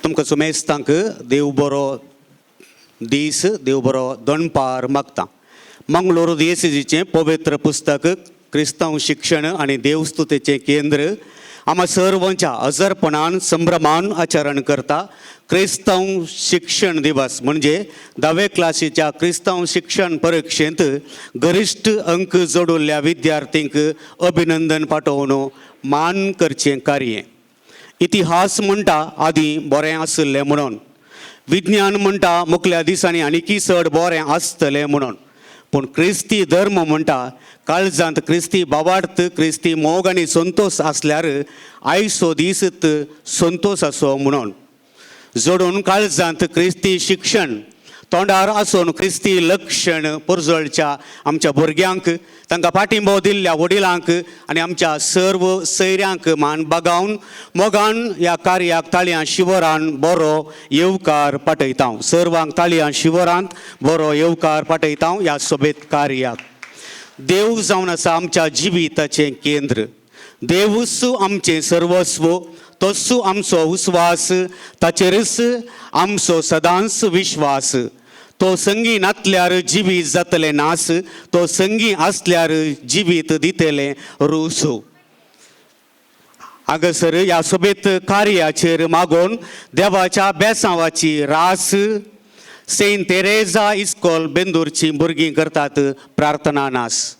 तुमकां सुमेस्तांक देव बरो दीस देव बरो दनपार मागता. मंगलोर दियेसीचें पवित्र पुस्तक क्रिस्तांव शिक्षण आनी देवस्तुतेचें केंद्र आम्हा सर्वांच्या हजरपणान संभ्रमान आचरण करता. क्रिस्तांव शिक्षण दिवस म्हणजे 10वे क्लासीच्या क्रिस्तांव शिक्षण परीक्षेंत गरिश्ठ अंक जोडुल्ल्या विद्यार्थींक अभिनंदन पाठोवन मान करचें कार्य. इतिहास म्हणटा आदीं बरें आसलें म्हणून, विज्ञान म्हणटा मुखल्या दिसांनी आनीकी चड बरें आसतलें म्हणून, पूण क्रिस्ती धर्म म्हणटा काळजांत क्रिस्ती बाबार्थ क्रिस्ती मोग आनी संतोश आसल्यार आयचो दीसत संतोश आसो म्हणून. जोडून काळजांत क्रिस्ती शिक्षण, तोंडार आसून क्रिस्ती लक्षण पुरजळच्या आमच्या भुरग्यांक, तांकां पाठिंबो दिल्ल्या वडिलांक आनी आमच्या सर्व सयऱ्यांक मान बागावन मोगान ह्या कार्याक ताळयां शिवरान बरो येवकार पाठयता. सर्वांक ताळयां शिवरांत बरो येवकार पाठयता ह्या सोबेत कार्याक. देव जावन आसा आमच्या जिविताचें केंद्र. देवूच आमचें सर्वस्व, तोच आमचो उस्वास, ताचेरच आमचो सदांच विश्वास. तो संगी नासल्यार जिवीत जातलें नास, तो संगी आसल्यार जिवीत दितलें रूस. हांगासर ह्या सोबेत कार्याचेर मागोवन देवाच्या बेसांवाची रास सेंट तेरेजा इस्कॉल बेंदूरची भुरगीं करतात प्रार्थना नास.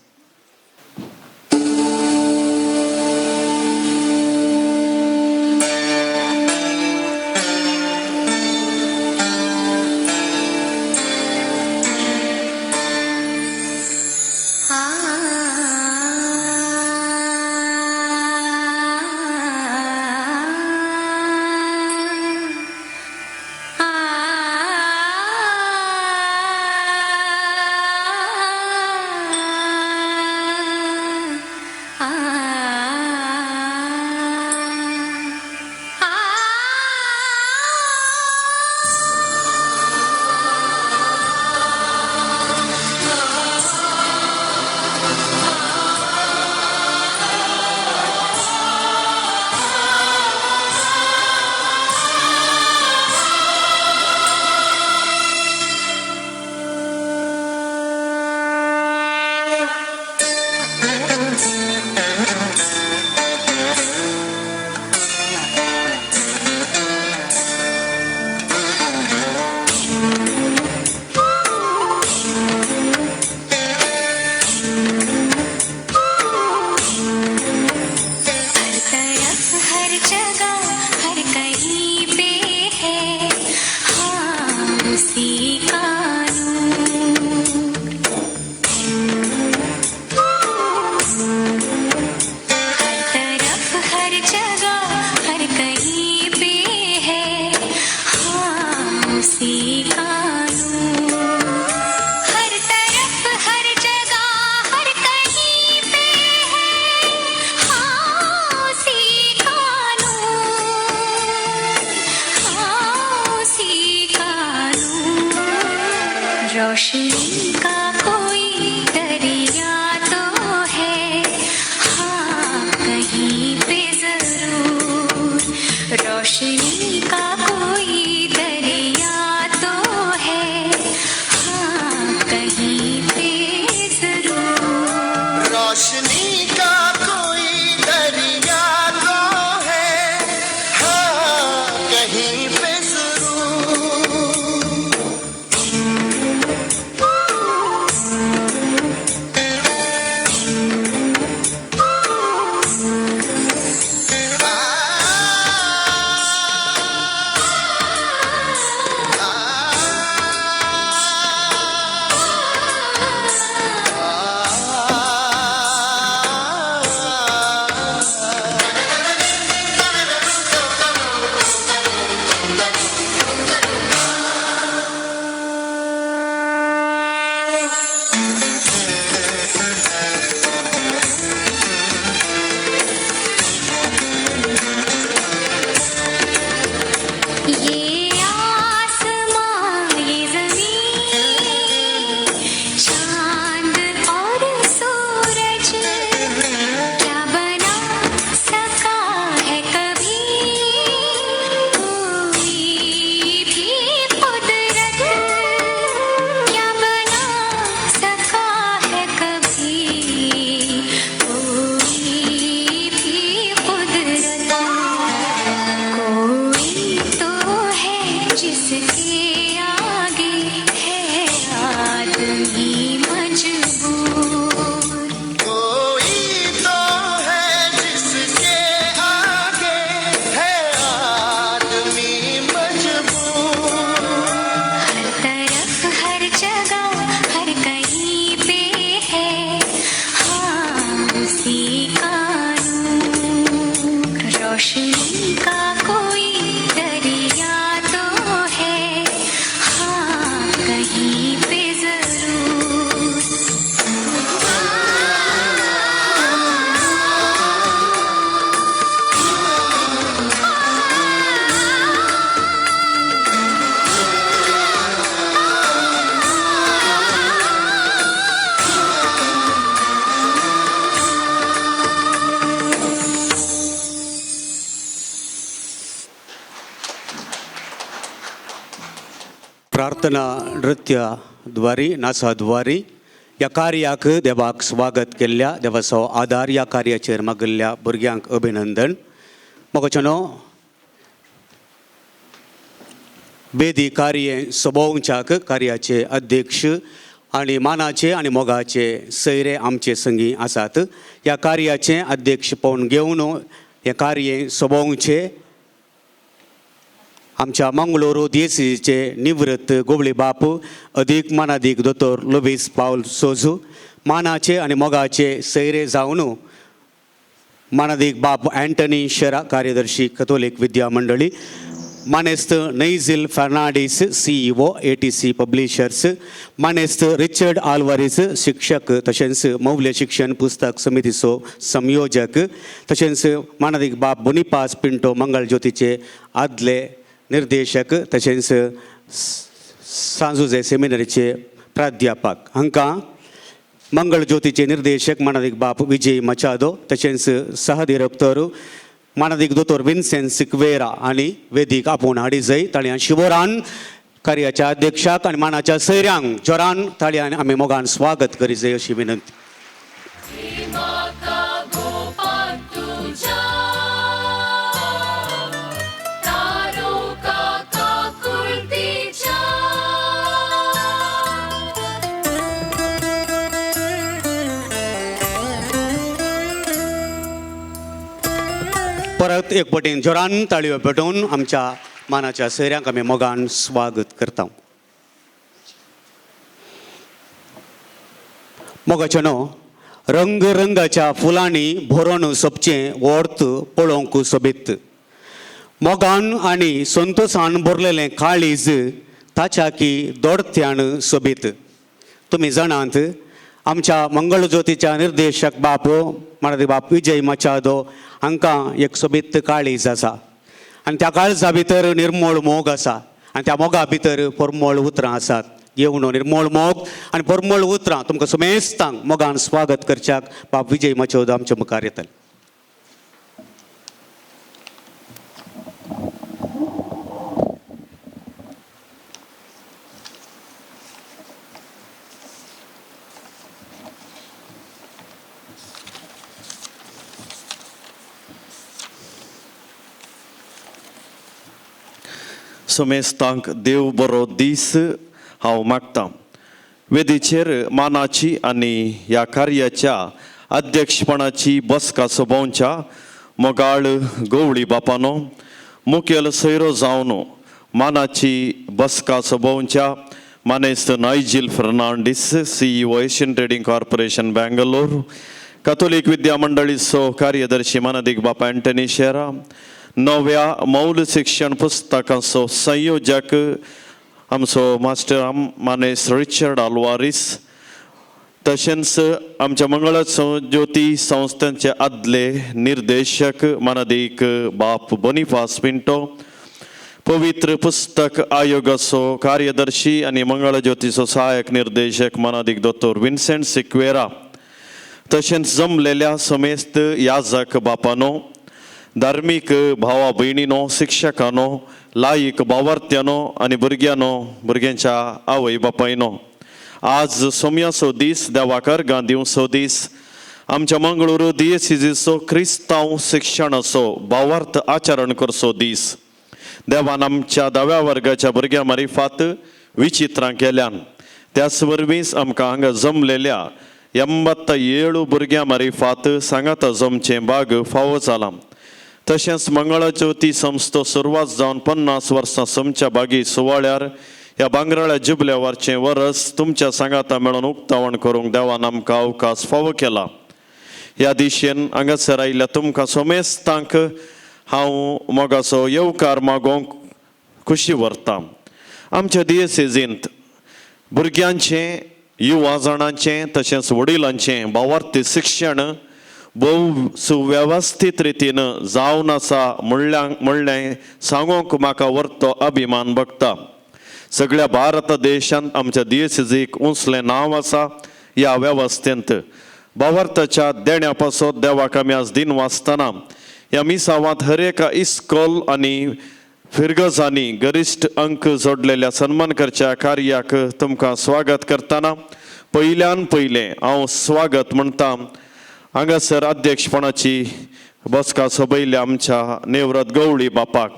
रोशनी का कोई दरिया तो है, हाँ कहीं पे जरूर। रोशनी का कोई दरिया तो है, हाँ कहीं पे जरूर। रोशनी का कोई दरिया तो है, हाँ कहीं पे प्रार्थना नृत्याद्वारे नाचाद्वारे ह्या कार्याक देवाक स्वागत केल्ल्या देवाचो आदार ह्या कार्याचेर मागिल्ल्या भुरग्यांक अभिनंदन. मोगाचेनो बेदी कार्य सभोवच्याक कार्याचे अध्यक्ष आणि मानाचे आणि मोगाचे सैरे आमचे संगी आसात. ह्या कार्याचे अध्यक्ष पळोवन घेवन हे कार्य सभोवचे आमच्या मंगळूरू दियेसीचे निवृत्त गोबळी बाप अधिक मानाधिक दोतोर लुईस पाऊल सोजू मानाचे आणि मोगाचे सैरे जावन मानाधिक बाप अँटनी शेरा कार्यदर्शी कॅथोलिक विद्या मंडळी मानेस्त नैझिल फर्नांडीस CEO ATC पब्लिशर्स मानेस्त रिचर्ड आल्वारीस शिक्षक तशेंच मौल्य शिक्षण पुस्तक समितीचो संयोजक तशेंच मानाधिक बाप बोनिपास पिंटो मंगळ ज्योतीचे आदले निर्देशक तशेंच सांजुजे सेमिनरीचे प्राध्यापक हांकां मंगळ ज्योतीचे निर्देशक मानाधिक बाप विजय मचादो तशेंच सहदिरेक्टर मानाधिक दोतोर विन्सेंट सिक्वेरा आणि वेदीक आपोवन हाडी जय ताळयां शिवरान कार्याच्या अध्यक्षाक आणि मानाच्या सैऱ्यांक जोरान ताळयां आमी मोगान स्वागत करी जय अशी विनंती. परत एक पटीन जोरान ताळयो पेटोवन आमच्या मानाच्या सैऱ्यांक आमी मोगान स्वागत करता. मोगाचेनो रंग रंगाच्या फुलांनी भरून सोबचें वर्त पळोवंक सोबीत मोगान आनी संतोषान भरलेलें काळीज ताच्या की दोडत्यान सोबीत. तुमी जाणात आमच्या मंगळ ज्योतीच्या निर्देशक बाप मानाधिक बाप विजय मचादो हांकां एक सोबीत काळीज आसा आनी त्या काळजा भितर निर्मळ मोग आसा आनी त्या मोगा भितर परमळ उतरां आसात. येवन निर्मळ मोग आनी परमळ उतरां तुमकां सुमेस्तांक मोगान स्वागत करच्याक बाप विजय मचादो आमचे मुखार येतले. सुमेस्तांक देव बरो दीस हांव मागतां. वेदीचेर मानाची आनी ह्या कार्याच्या अध्यक्षपणाची बसका सोबोवच्या मोगाळ गवळी बापानो मुखेल सैरो जावन मानाची बसका सोबोवच्या मानेस्त Nigel Fernandes CEO Asian trading corporation Bangalore Catholic विद्या मंडळीचो कार्यदर्शी मानाधिक बाप अँटनी शेरा नव्या मौल शिक्षण पुस्तकांचो संयोजक आमचो मास्टर मानेस रिचर्ड आल्वारीस तशेंच आमच्या मंगळ ज्योती संस्थेचे आदले निर्देशक मानाधिक बाप बोनिपास पिंटो पवित्र पुस्तक आयोगाचो कार्यदर्शी आनी मंगळ ज्योतीचो सहाय्यक निर्देशक मानाधिक दोतोर विन्सेंट सिक्वेरा तशेंच जमलेल्या समेस्त याजक बापानो धार्मीक भावा भयणीनो शिक्षकानो लायक भावार्थ्यानो आनी भुरग्यांच्या आवय बापायनो आज सोमयाचो दीस देवाक अर्गां दिवचो दीस आमच्या मंगळूरू दियेसीचो क्रिस्तांव शिक्षणाचो भावार्थ आचरण करचो दीस. देवान आमच्या 10व्या वर्गाच्या भुरग्यां मारिफात विचित्रां केल्यान त्याच वरवींच आमकां हांगा जमलेल्या 87 भुरग्यां मारिफात सांगात जमचें भाग फावो जाला. तशेंच मंगळ ज्योती संस्थो सुरवात जावन 50 वर्सां समच्या बागी सुवाळ्यार ह्या भांगराळ्या जुबल्या वरचें वरस तुमच्या सांगाता मेळून उक्तावण करूंक देवान आमकां अवकाश फावो केला. ह्या दिशेन हांगासर आयिल्ल्या तुमकां सोमेस्तांक हांव मोगाचो येवकार मागोवंक खुशी व्हरतां. आमच्या दियेसीजींत भुरग्यांचें युवा जाणांचें तशेंच वडिलांचें भावार्थी शिक्षण भोव सुवेवस्थीत रितीन जावन आसा म्हणलें सांगूंक म्हाका व्हरतो अभिमान भोगता. सगळ्या भारत देशांत आमच्या दियेसीजीक उंचलें नांव आसा ह्या वेवस्थेंत. भावार्थाच्या देण्या पासत देवाक आमी आज दिन वाचतना ह्या मिसावांत हर एका इस्कॉल आनी फिरगजांनी गरिश्ठ अंक जोडलेल्या सन्मानकरच्या कार्याक तुमकां स्वागत करतना पयल्यान पयलें हांव स्वागत म्हणटा हांगासर अध्यक्षपणाची बसका सोबयल्या आमच्या नेवरत गवळी बापाक.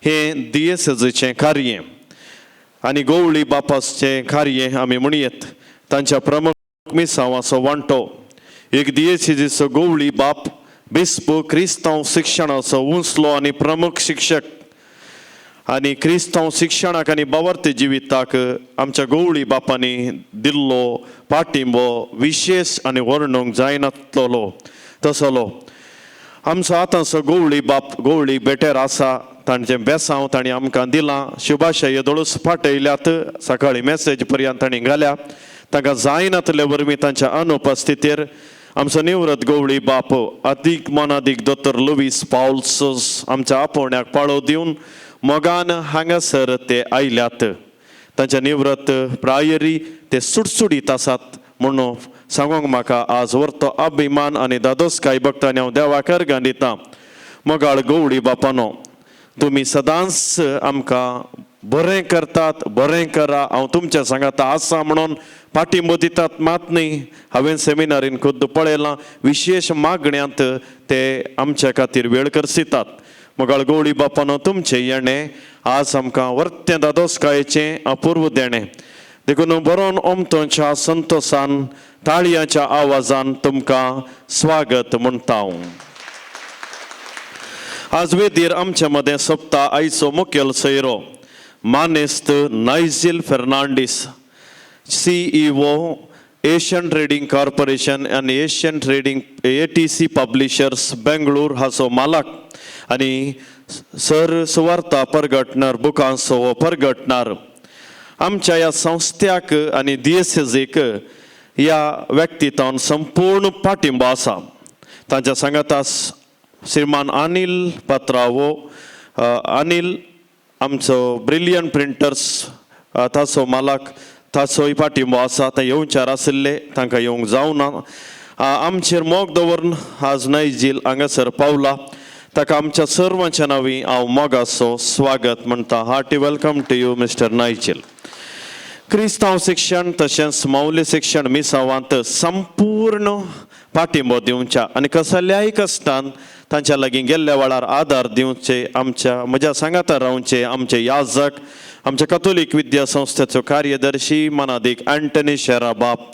हें दियेसजेचें कार्य आनी गवळी बापाचें कार्य आमी म्हणयत. तांच्या प्रमुख मिसांवाचो वांटो एक दियेसजेचो गवळी बाप बिस्प क्रिस्तांव शिक्षणाचो उंचलो आनी प्रमुख शिक्षक आनी क्रिस्तांव शिक्षणाक आनी बावर्त जिविताक आमच्या गवळी बापांनी दिल्लो पाठिंबो विशेश आनी वर्णूंक जायनासलो तसलो. आमचो आतांचो गवळी बाप गवळी बेटेर आसा. तांचें बेसांव तांणी आमकां दिलां. शुभाशय दोळस फाटयल्यात. सकाळीं मॅसेज पर्यंत तांणी घाल्या. तांकां जायनातले वरवीं तांच्या अनुपस्थितीर आमचो निवृत्त गवळी बाप अदीक मनादीक दोतोर लुईस पावल्स आमच्या आपोवण्याक पाळो दिवन मोगान हांगासर ते आयल्यात. तांच्या निवृत्त प्रायरी ते सुटसुडीत आसात म्हणून सांगूंक म्हाका आज व्हरतो अभिमान आनी दादोसकाय भक्तांनी हांव देवाक अर्गां दितां. मोगाळ गवळी बापानो, तुमी सदांच आमकां बरें करतात. बरें करा. हांव तुमच्या सांगाता आसा म्हणून पाठिंबो दितात. मात न्ही, हांवें सेमिनारीन खुद्द पळयलां विशेष मागण्यांत ते आमच्या खातीर वेळ करसितात. मोगाळ गवळी बापानो, तुमचें येणें आज आमकां वर्तें दादोसकायेचें अपूर्व देणें देखून बरोवन ओमतोच्या संतोषान ताळयांच्या आवाजान तुमकां स्वागत म्हणटा हांव. आज वेदीर आमच्या मदें सोंपता आयचो मुखेल सोयरो मानेस्त Nigel Fernandes, CEO Asian trading corporation आनी Asian trading ATC publishers Bengaluru हाचो मालक आनी सर सुवार्ता परगटणार बुकांचो परगटणार. आमच्या ह्या संस्थ्याक आनी दियेसेजेक ह्या व्यक्तित्वान संपूर्ण पाठिंबो आसा. तांच्या सांगाता श्रीमान अनिल पात्रावो, अनिल आमचो ब्रिलियंट प्रिंटर्स ताचो मालक, ताचोय पाठिंबो आसा. ते येवचार आशिल्ले, तांकां येवंक जावना. आमचेर मोग दवरून आज नायजील हांगासर पावला. ताका आमच्या सर्वांच्या नांवी हांव मोगाचो स्वागत म्हणटा. Hearty welcome to you mister Nigel. क्रिस्तांव शिक्षण तशेंच मौल्य शिक्षण मिसावांत संपूर्ण पाठिंबो दिवच्या आनी कसल्याय कश्टान तांच्या लागीं गेल्ल्या वेळार आदार दिवचे म्हज्या सांगाता रावचे आमचे याजक, आमच्या कथोलीक विद्या संस्थेचो कार्यदर्शी मनादीक अँटनी शेरा बाप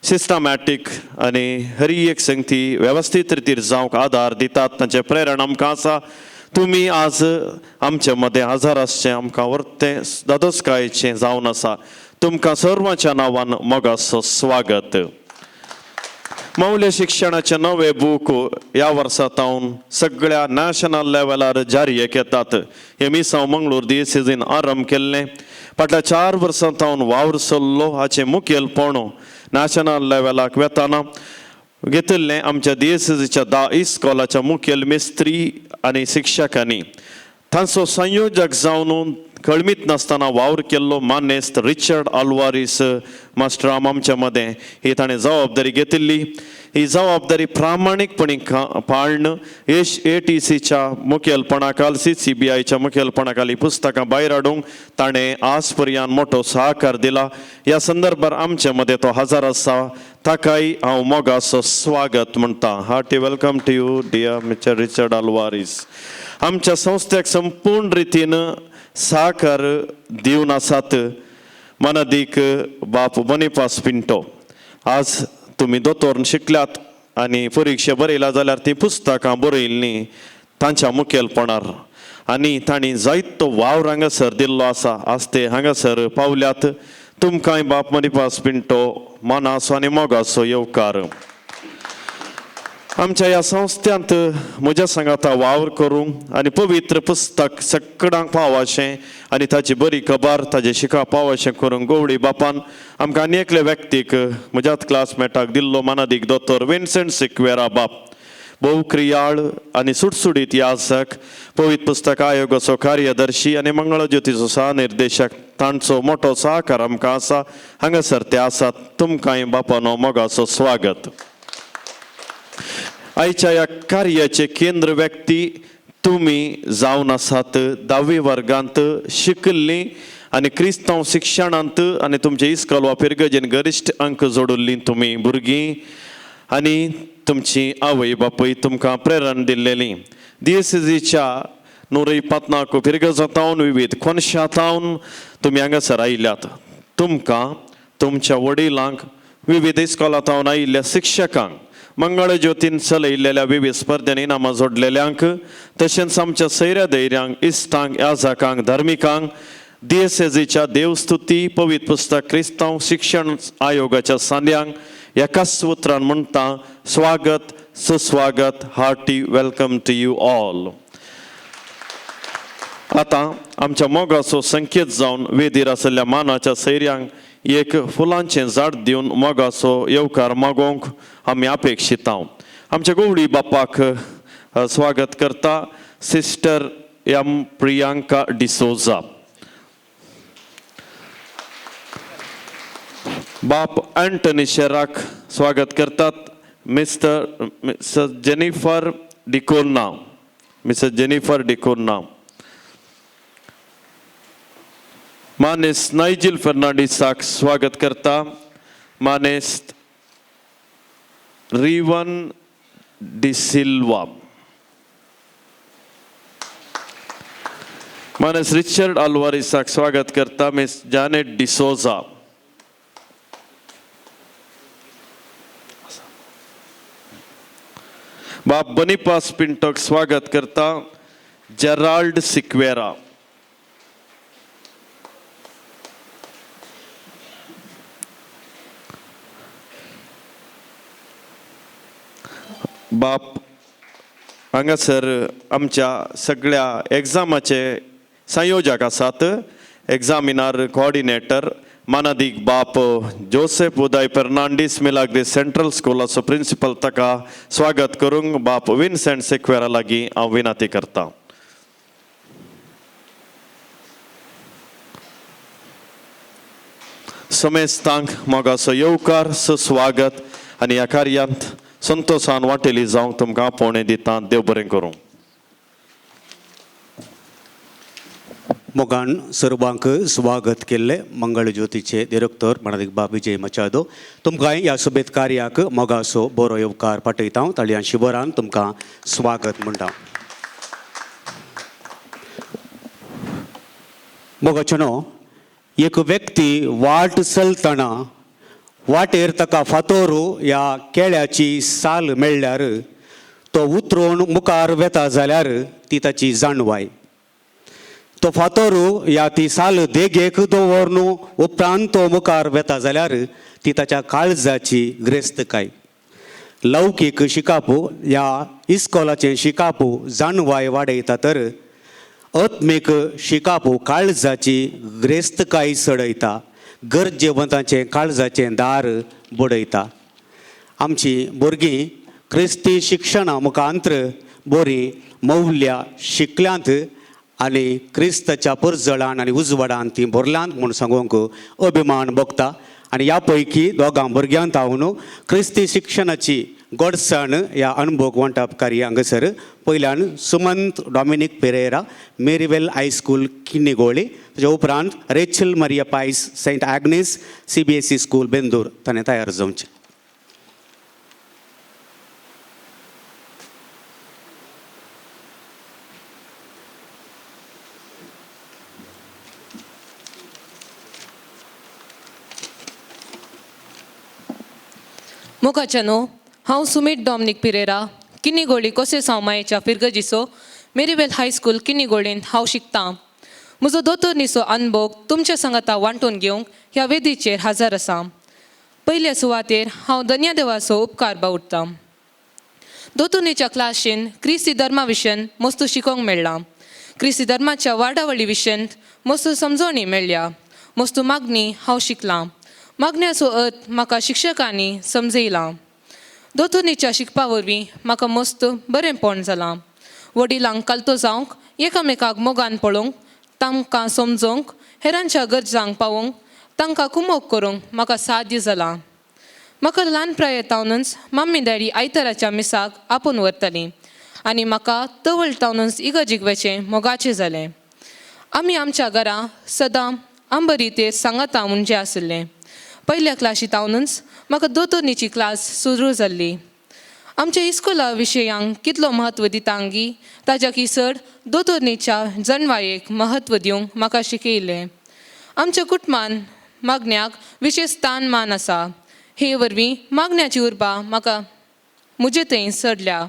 सिस्टमॅटीक आनी हरी एक संगती वेवस्थीत रितीर जावंक आदार दितात. तांचे प्रेरण आमकां आसा. तुमी आज आमचे मदें हजर आसचें आमकां वर्तें दादोसकायेचें जावन आसा. तुमकां सर्वांच्या नांवान मोगाचो स्वागत. मौल्य शिक्षणाचे नवे बूक ह्या वर्सांतावन सगळ्या नॅशनल लेवलार जारी येतात. हे मिसांव मंगळूर दियेसेजीन आरंभ केल्लें. फाटल्या 4 वर्सांतावन वावर चल्लो. हाचें मुखेलपण नॅशनल लेवलाक वेताना घेतिल्लें आमच्या दियेसेजीच्या 10 इस्कॉलाच्या मुखेल मेस्त्री आनी शिक्षकांनी. तांचो संयोजक जावन कळमीत नासतना वावर केल्लो मानेस्त रिचर्ड आल्वारीस मास्टर आमच्या मदें ही ताणें जबाबदारी घेतिल्ली. ही जबाबदारी प्रामाणीकपणी पाळण ATCच्या मुखेलपणाखाल CCBIच्या मुखेलपणाखाल ही पुस्तकां भायर हाडूंक ताणें आज पर्यंत मोठो सहकार दिला. ह्या संदर्भात आमचे मदें तो हजर आसा. ताकाय हांव मोगाचो स्वागत म्हणटा. Hearty welcome to you dear Mister Richard Alvares. आमच्या संस्थेक संपूर्ण रितीन सहकार दिवन आसात मनादीक बाप बोनिफास पिंटो. आज तुमी दोतोर शिकल्यात आनी परिक्षा बरयल्या जाल्यार ती पुस्तकां बरयल्लीं तांच्या मुखेलपणार आनी तांणी जायतो वावर हांगासर दिल्लो आसा. आज ते हांगासर पावल्यात. तुमकांय बाप बोनिफास पिंटो मनाचो आनी मोगाचो येवकार. आमच्या ह्या संस्थ्यांत म्हज्या सांगाता वावर करूंक आनी पवित्र पुस्तक सगळ्यांक पावचें आनी ताची बरी खबर ताचे शिकप पावचें करूंक गवळी बापान आमकां आनी एकले व्यक्तीक म्हज्याच क्लासमेटाक दिल्लो मनादीक दोतोर विन्सेंट सिक्वेरा बाप. भोव क्रियाळ आनी सुटसुडीत याजक, पवित्र पुस्तक आयोगाचो कार्यदर्शी आनी मंगळ ज्योतीचो सहनिर्देशक. तांचो मोठो सहकार आमकां आसा. हांगासर ते आसात. तुमकांय बापानो मोगाचो स्वागत. आयच्या ह्या कार्याचे केंद्र व्यक्ती तुम्ही जावन आसात 10वी वर्गांत शिकल्लीं आनी क्रिस्तांव शिक्षणांत आनी तुमचे इस्कॉल वा पिरगजेन गरिश्ठ अंक जोडुल्लीं तुमी भुरगीं आनी तुमची आवय बापूय तुमकां प्रेरण दिल्लेलीं दियेसीच्या 124 पिरगजांतावन विविध कोनशांतावन तुमी हांगासर आयल्यात. तुमकां तुमच्या वडिलांक विविध इस्कॉलांतावन आयिल्ल्या शिक्षकांक मंगळ ज्योतीन चलयिल्ल्या विविध स्पर्धांनी इनामां जोडलेल्यांक तशेंच आमच्या सैऱ्या धैर्यांक इश्टांक याजकांक धर्मिकांक दियेसेजीच्या देवस्तुती पवित्र पुस्तक क्रिस्तांव शिक्षण आयोगाच्या सांद्यांक एकाच उतरान म्हणटा स्वागत सुस्वागत hearty welcome to you all. आतां आमच्या मोगाचो संकेत जावन वेदीर आसलेल्या मानाच्या सैर्यांक एक फुलांचें झाड दिवन मोगाचो येवकार मागोवंक आमी अपेक्षिता. आमच्या गवळी बापाक स्वागत करता सिस्टर एम प्रियांका डिसोजा. बाप अँटनी शेराक स्वागत करतात मिसेस जेनिफर डिकोर्ना. मानेस नायजिल फर्नांडिसाक स्वागत करता मानेस रिवन डिसिल्वा. मानेस रिचर्ड आल्वारिसाक स्वागत करता मिस जानेट डिसोजा. बाप बनिपास पिंटोक स्वागत करता जेराल्ड सिक्वेरा. बाप हांगासर आमच्या सगळ्या एग्जामाचे संयोजक आसात. एग्जामिनार कोऑर्डिनेटर मानादीक बाप जोसेफ उदय फर्नांडीस मिलाग्री सेंट्रल स्कूलाचो प्रिंसिपल ताका स्वागत करूंक बाप विन्सेंट सिक्वेरा लागीं हांव विनंती करता. समेस्तांक मोगाचो येवकार सुस्वागत आनी ह्या कार्यांत संतोषान वाटेली जावंक तुमकां आपोवणें दिता. देव बरें करूं. मोगान सर्वांक स्वागत केल्ले मंगळ ज्योतीचे डिरेक्टर मानादीक बाब विजय मचादो तुमकां ह्या सुबेद कार्याक मोगाचो बरो येवकार पाठयता. ताळयां शिबरान तुमकां स्वागत म्हणटा. मोगाचेनो एक व्यक्ती वाट चलतना वाटेर ताका फातोरू ह्या केळ्याची साल मेळ्ळ्यार तो उतरून मुखार वेता जाल्यार ती ताची जाणवाय. तो फातोरू ह्या ती साल देगेक दवरून उपरांत तो मुखार वेता जाल्यार ती ताच्या काळजाची ग्रेस्तकाय. लौकीक शिकापू ह्या इस्कॉलाचें शिकापू जाणवाय वाडयता तर आत्मीक शिकापू काळजाची ग्रेस्तकाय सडयता. गरजेवंतांचें काळजाचें दार बडयता. आमची भुरगीं क्रिस्ती शिक्षणा मुखांत्र बरीं मौल्यां शिकल्यांत आनी क्रिस्ताच्या परजळान आनी उजवाडान ती भरल्यांत म्हूण सांगूंक अभिमान भोगता. आनी ह्या पैकी दोगां भुरग्यांत हांव क्रिस्ती शिक्षणाची गोडसाण ह्या अणभव वांटप कार्य हांगासर पयल्यान Sumant Dominic Pereira Maryvale high school Kinnigoli ताच्या उपरांत Rachel Maria Pius saint Agnes CBSE school Bendur ताणें तयार जावचें. मोगाचेनो हांव सुमित डॉमिनीक पिरेरा किन्निगोळी कोसे सावमायेच्या फिरगजीचो मेरीवेल हायस्कूल किन्निगोळीन हांव शिकतां. म्हजो दोतोरनीचो अनुभव तुमच्या सांगाता वांटून घेवंक ह्या वेदीचेर हजर आसा. पयल्या सुवातेर हांव धन्यदेवाचो उपकार बावडटां. दोतोरनीच्या क्लासीन क्रिस्ती धर्मा विशयन मस्त शिकोवंक मेळ्ळां. क्रिस्ती धर्माच्या वाडावळी विशयन मस्त समजोवणी मेळ्ळ्या. मस्त मागणी हांव शिकलां. मागण्याचो अर्थ म्हाका शिक्षकांनी समजयलां. दोतोरनीच्या शिकपा वरवीं म्हाका मस्त बरेंपण जालां. वडिलांक कालतो जावंक एकामेकाक मोगान पळोवंक तांकां समजोवंक हेरांच्या गरजांक पावोवंक तांकां कुमोग करूंक म्हाका साध्य जालां. म्हाका ल्हानप्रायेतावनूच मम्मी डॅडी आयताराच्या मिसाक आपोवन व्हरतालीं आनी म्हाका तवळटावनूच इगजिगवेचें मोगाचें जालें. आमी आमच्या घरा सदां आंबरी ते सांगाता म्हणजे आसलें. पयल्या क्लासींतावनूच म्हाका दोतोरनीची क्लास सुरू जाल्ली. आमच्या इस्कोला विशयांक कितलो म्हत्व दितांगी ताज्या चड दोतोरनीच्या जणवायेक म्हत्व दिवंक म्हाका शिकयलें. आमच्या कुटुंबान मागण्याक विशेश स्थान मान आसा. हे वरवीं मागण्याची उर्बा म्हाका म्हजे थंय सडल्या.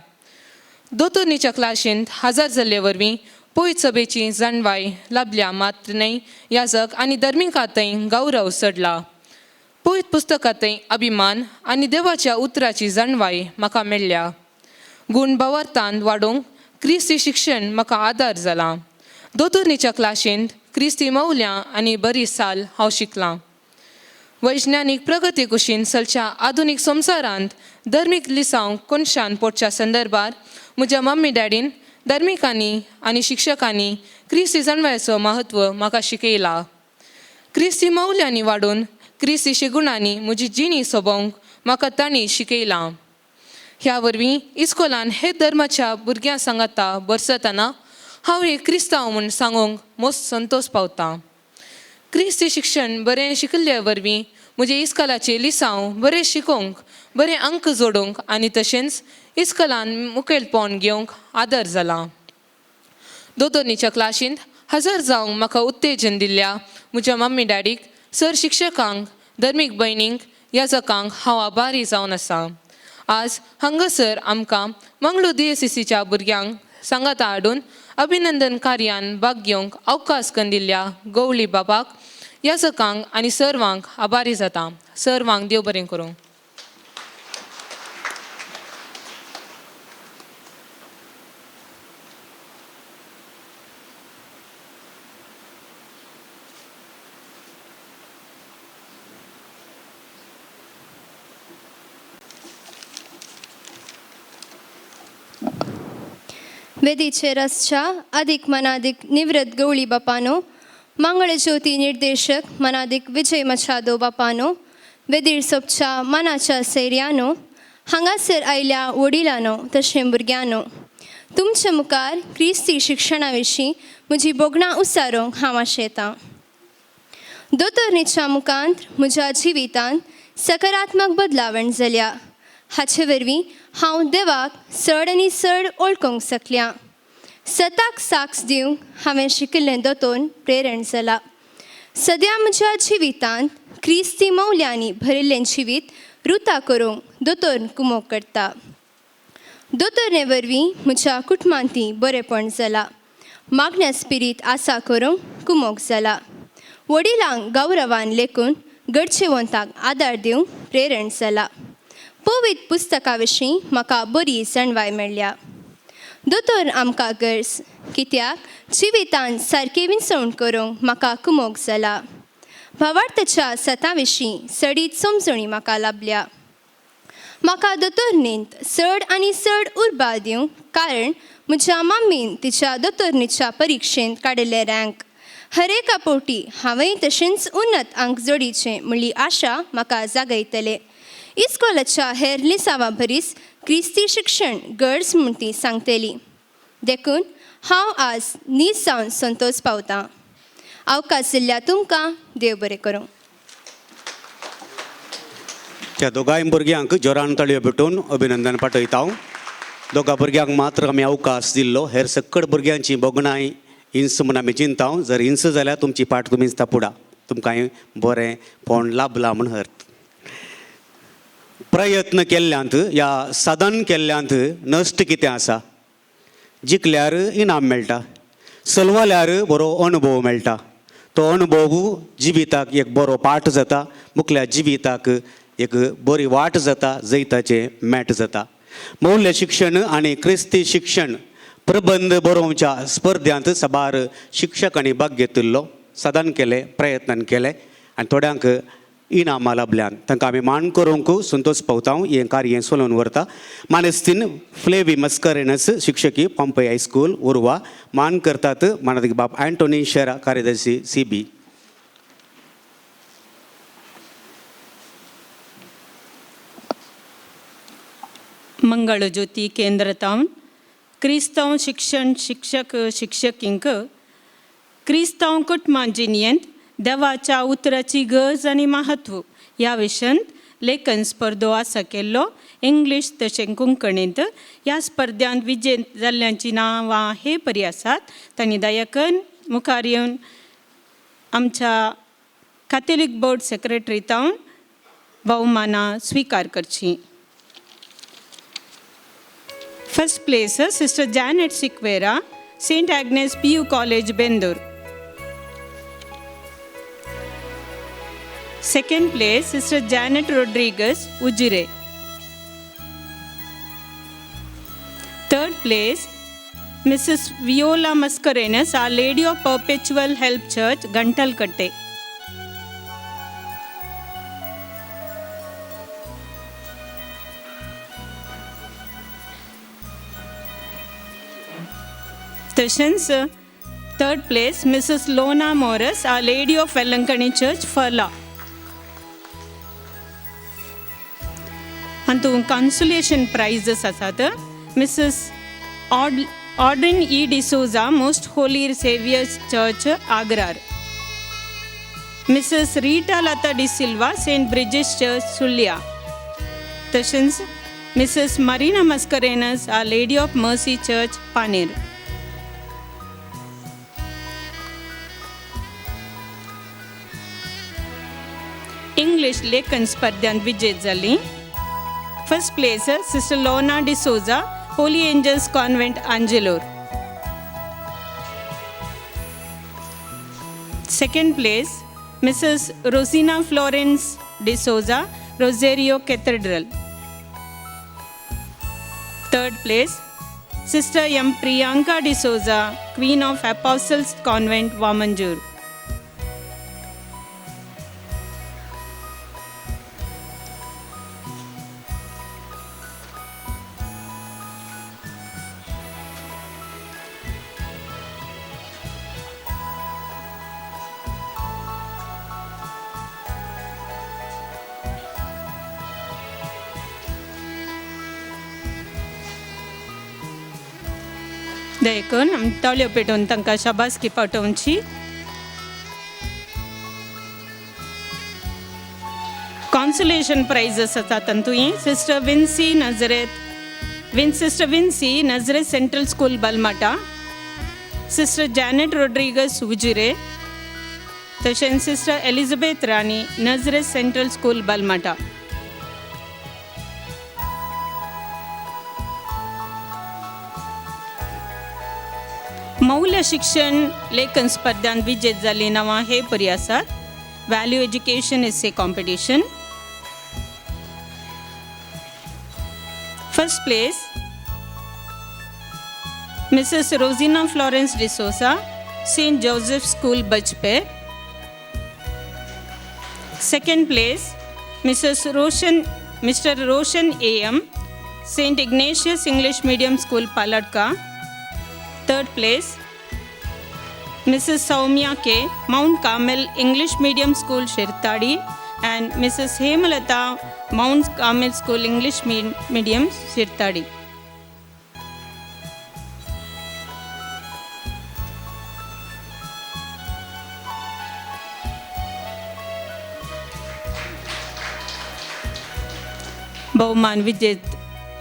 दोतोरनीच्या क्लासींत हजर जाल्ले वरवीं पयत सभेची जणवाय लाभल्या, मात्र न्हय याजक आनी धर्मिकांतय गौरव सडला. पयत पुस्तकांतय अभिमान आनी देवाच्या उतराची जणवाय म्हाका मेळ्ळ्या. गूण भावार्थांत वाडोवंक क्रिस्ती शिक्षण म्हाका आदार जाला. दोतोरनीच्या क्लासींत क्रिस्ती मौल्यां आनी बरी साल हांव शिकलां. वैज्ञानीक प्रगती कुशीन चलच्या आधुनीक संवसारांत धर्मीक लिसांव कोनशान पडच्या संदर्भात म्हज्या मम्मी डॅडीन धर्मिकांनी आनी शिक्षकांनी क्रिस्ती जणवायचो म्हत्व म्हाका शिकयला. क्रिस्ती मौल्यांनी वाडून क्रिस्ती शिगुणांनी म्हजी जिणी सोबोवंक म्हाका तांणी शिकयलां. ह्या वरवीं इस्कोलान हे धर्माच्या भुरग्यां सांगाता बरसतना हांव एक क्रिस्तांव म्हूण सांगूंक मोस्ट संतोश पावतां. क्रिस्ती शिक्षण बरें शिकिल्ले वरवीं म्हजे इस्कोलाचे लिसांव बरें शिकोवंक, बरें अंक जोडूंक आनी तशेंच इस्कोलान मुखेलपण घेवंक आदार जाला. दोतोरनीच्या क्लासींत हजर जावंक म्हाका उत्तेजन दिल्ल्या म्हज्या मम्मी डॅडीक, सर शिक्षकांक, धर्मीक भयणींक, याजकांक हांव आभारी जावन आसा. आज हांगासर आमकां मंगळूर दियोसेसीच्या भुरग्यांक सांगाता हाडून अभिनंदन कार्यान भाग घेवंक अवकाश करून दिल्ल्या गवळी बाबाक, याजकांक आनी सर्वांक आभारी जाता. सर्वांक देव बरें करूं. वेदीचे रसच्या अधिक मनाधिक निवृत्त गवळी बापानो, मंगळज्योती निर्देशक मनाधिक विजय मचादो बापानो, वेदीर सोबच्या मनाच्या सैर्यानो, हांगासर आयल्या वडिलांनो तशें भुरग्यांनो, तुमच्या मुखार क्रिस्ती शिक्षणा विशीं म्हजी बोगणां उसारूंक हांव आशेतां. दोतोरनीच्या मुखांत म्हज्या जिवितांत सकारात्मक बदलावण जाल्या. हाचे वरवीं हांव देवाक चड आनी चड ओळखूंक शकल्यां. सताक साक्ष दिवंक हांवें शिकिल्लें दोतोर प्रेरण जाला. सद्या म्हज्या जिवितांत क्रिस्ती मौल्यांनी भरिल्लें जिवीत रुता करूंक दोतोर कुमोग करता. दोतोरने वरवीं म्हज्या कुटुंबांतय बरेंपण जाला. मागण्या स्पिरीत आसा करूंक कुमोग जाला. वडिलांक गौरवान लेखून गरजेवंतांक आदार दिवंक प्रेरण जाला. पवित्र पुस्तका विशीं म्हाका बरी जणवाय मेळ्ळ्या. दोतोर आमकां गरज, कित्याक जिवितांत सारकी विंचवण करूंक म्हाका कुमोग जाला. भावार्थाच्या सतां विशीं सडीत समजुणी म्हाका लाभल्या. म्हाका दोतोरनींत चड आनी चड उर्बा दिवंक कारण म्हज्या मम्मीन तिच्या दोतोरनीच्या परिक्षेंत काडिल्लें रँक. हर एका पोटी हांवेंय तशेंच उन्नत अंक जोडीचें म्हणली आशा म्हाका जागयतले. इस्कोलाच्या हेर लिसांवा भरीस क्रिस्ती शिक्षण गरज म्हूण ती सांगतली. देखून हांव आज नीज जावन संतोश पावतां. अवकाश दिल्ल्या तुमकां देव बरें करूं. त्या दोगांय भुरग्यांक जोरान ताळयो भेटून अभिनंदन पाठयता. दोगा भुरग्यांक मात्र आमी अवकाश दिल्लो. हेर सकट भुरग्यांची बोगणाय हिंस म्हूण आमी चिंता. जर हिंस जाल्यार तुमची पाट तुमीच तापुडा. तुमकां बरें पण लाभला म्हूण अर्थ. प्रयत्न केल्ल्यांत या साधन केल्ल्यांत नश्ट कितें आसा? जिखल्यार इनाम मेळटा, सलवाल्यार बरो अनुभव मेळटा. तो अनुभव जिविताक एक बरो पाठ जाता, मुखल्या जिविताक एक बरी वाट जाता, जैताचें मेट जाता. मौल्य शिक्षण आनी क्रिस्ती शिक्षण प्रबंध बरोवच्या स्पर्धांत साबार शिक्षकांनी भाग घेतिल्लो, साधन केलें, प्रयत्न केले आनी थोड्यांक इनामां लाभल्यान. तांकां आमी मान करूंक संतोश पावता. हें कार्य चलोवन व्हरता. मानेस्तीन फ्लेवी मस्करेनस शिक्षकी पंपई हायस्कूल उर्वा मान करतात. मानद बाब अँटोनी शेरा कार्यदर्शी CB. मंगळज्योती केंद्र तावन क्रिस्तांव शिक्षण शिक्षक शिक्षकींक क्रिस्तांव कुटुंबां जिणेंत देवाच्या उतराची गरज आनी महत्व ह्या विशयांत लेखन स्पर्धो आसा केल्लो इंग्लीश तशें कोंकणींत. ह्या स्पर्धांत विजेत जाल्ल्यांची नांवां हे परी आसात. तांणी दया करून मुखार येवन आमच्या कॅथोलीक बोर्ड सेक्रेटरी जावन भोवमानां स्विकार करची. First place sister Janet Sequeira, saint Agnes PU college Bendur. Second place sister Janet Rodrigues, Ujire. Third place Mrs. Viola Mascarenas, Our Lady of Perpetual Help Church, Gantalkatte. Tashans, third place, Mrs. Lona Morris, Our Lady of Vellankani Church, Farla. And consolation prizes asata, Mrs. Audrey E. D'Souza, Most Holy Saviour's Church, Agrar. Mrs. Rita Lata De Silva, St. Bridget's Church, Sullia. Tashans, Mrs. Marina Mascarenas, Our Lady of Mercy Church, Panir. English लेखन स्पर्धांत विजेत जाली. First place sister Lona D'Souza, holy angels convent, Angelore. Second place Mrs Rosina Florence D'Souza, Rosario cathedral. Third place sister M Priyanka D'Souza, queen of apostles convent, Vamanjoor. देखून ताळयो पेटोवन तांकां शाबासकी पाठोवची. Consolation prices आसा तातूंत sister Vincy Nazareth central school Balmatta, sister Janet Rodrigues Ujire, तशेंच sister Elizabeth राणी नजरेत central school बलमाटा. मौल्य शिक्षण लेखन स्पर्धांत विजेत जाल्लीं नांवां हे परी आसात. Value education essay competition. First place Mrs Rosina Florence D'Souza, saint Joseph school Bajpe. Second place mister Roshan AM, saint Ignatius English medium school, Paladka. Third place, Mrs. Soumya K, Mount Carmel English Medium School, Shirtadi, and Mrs. Hemalata, Mount Carmel School English Medium, Shirtadi. बहुमान विजेत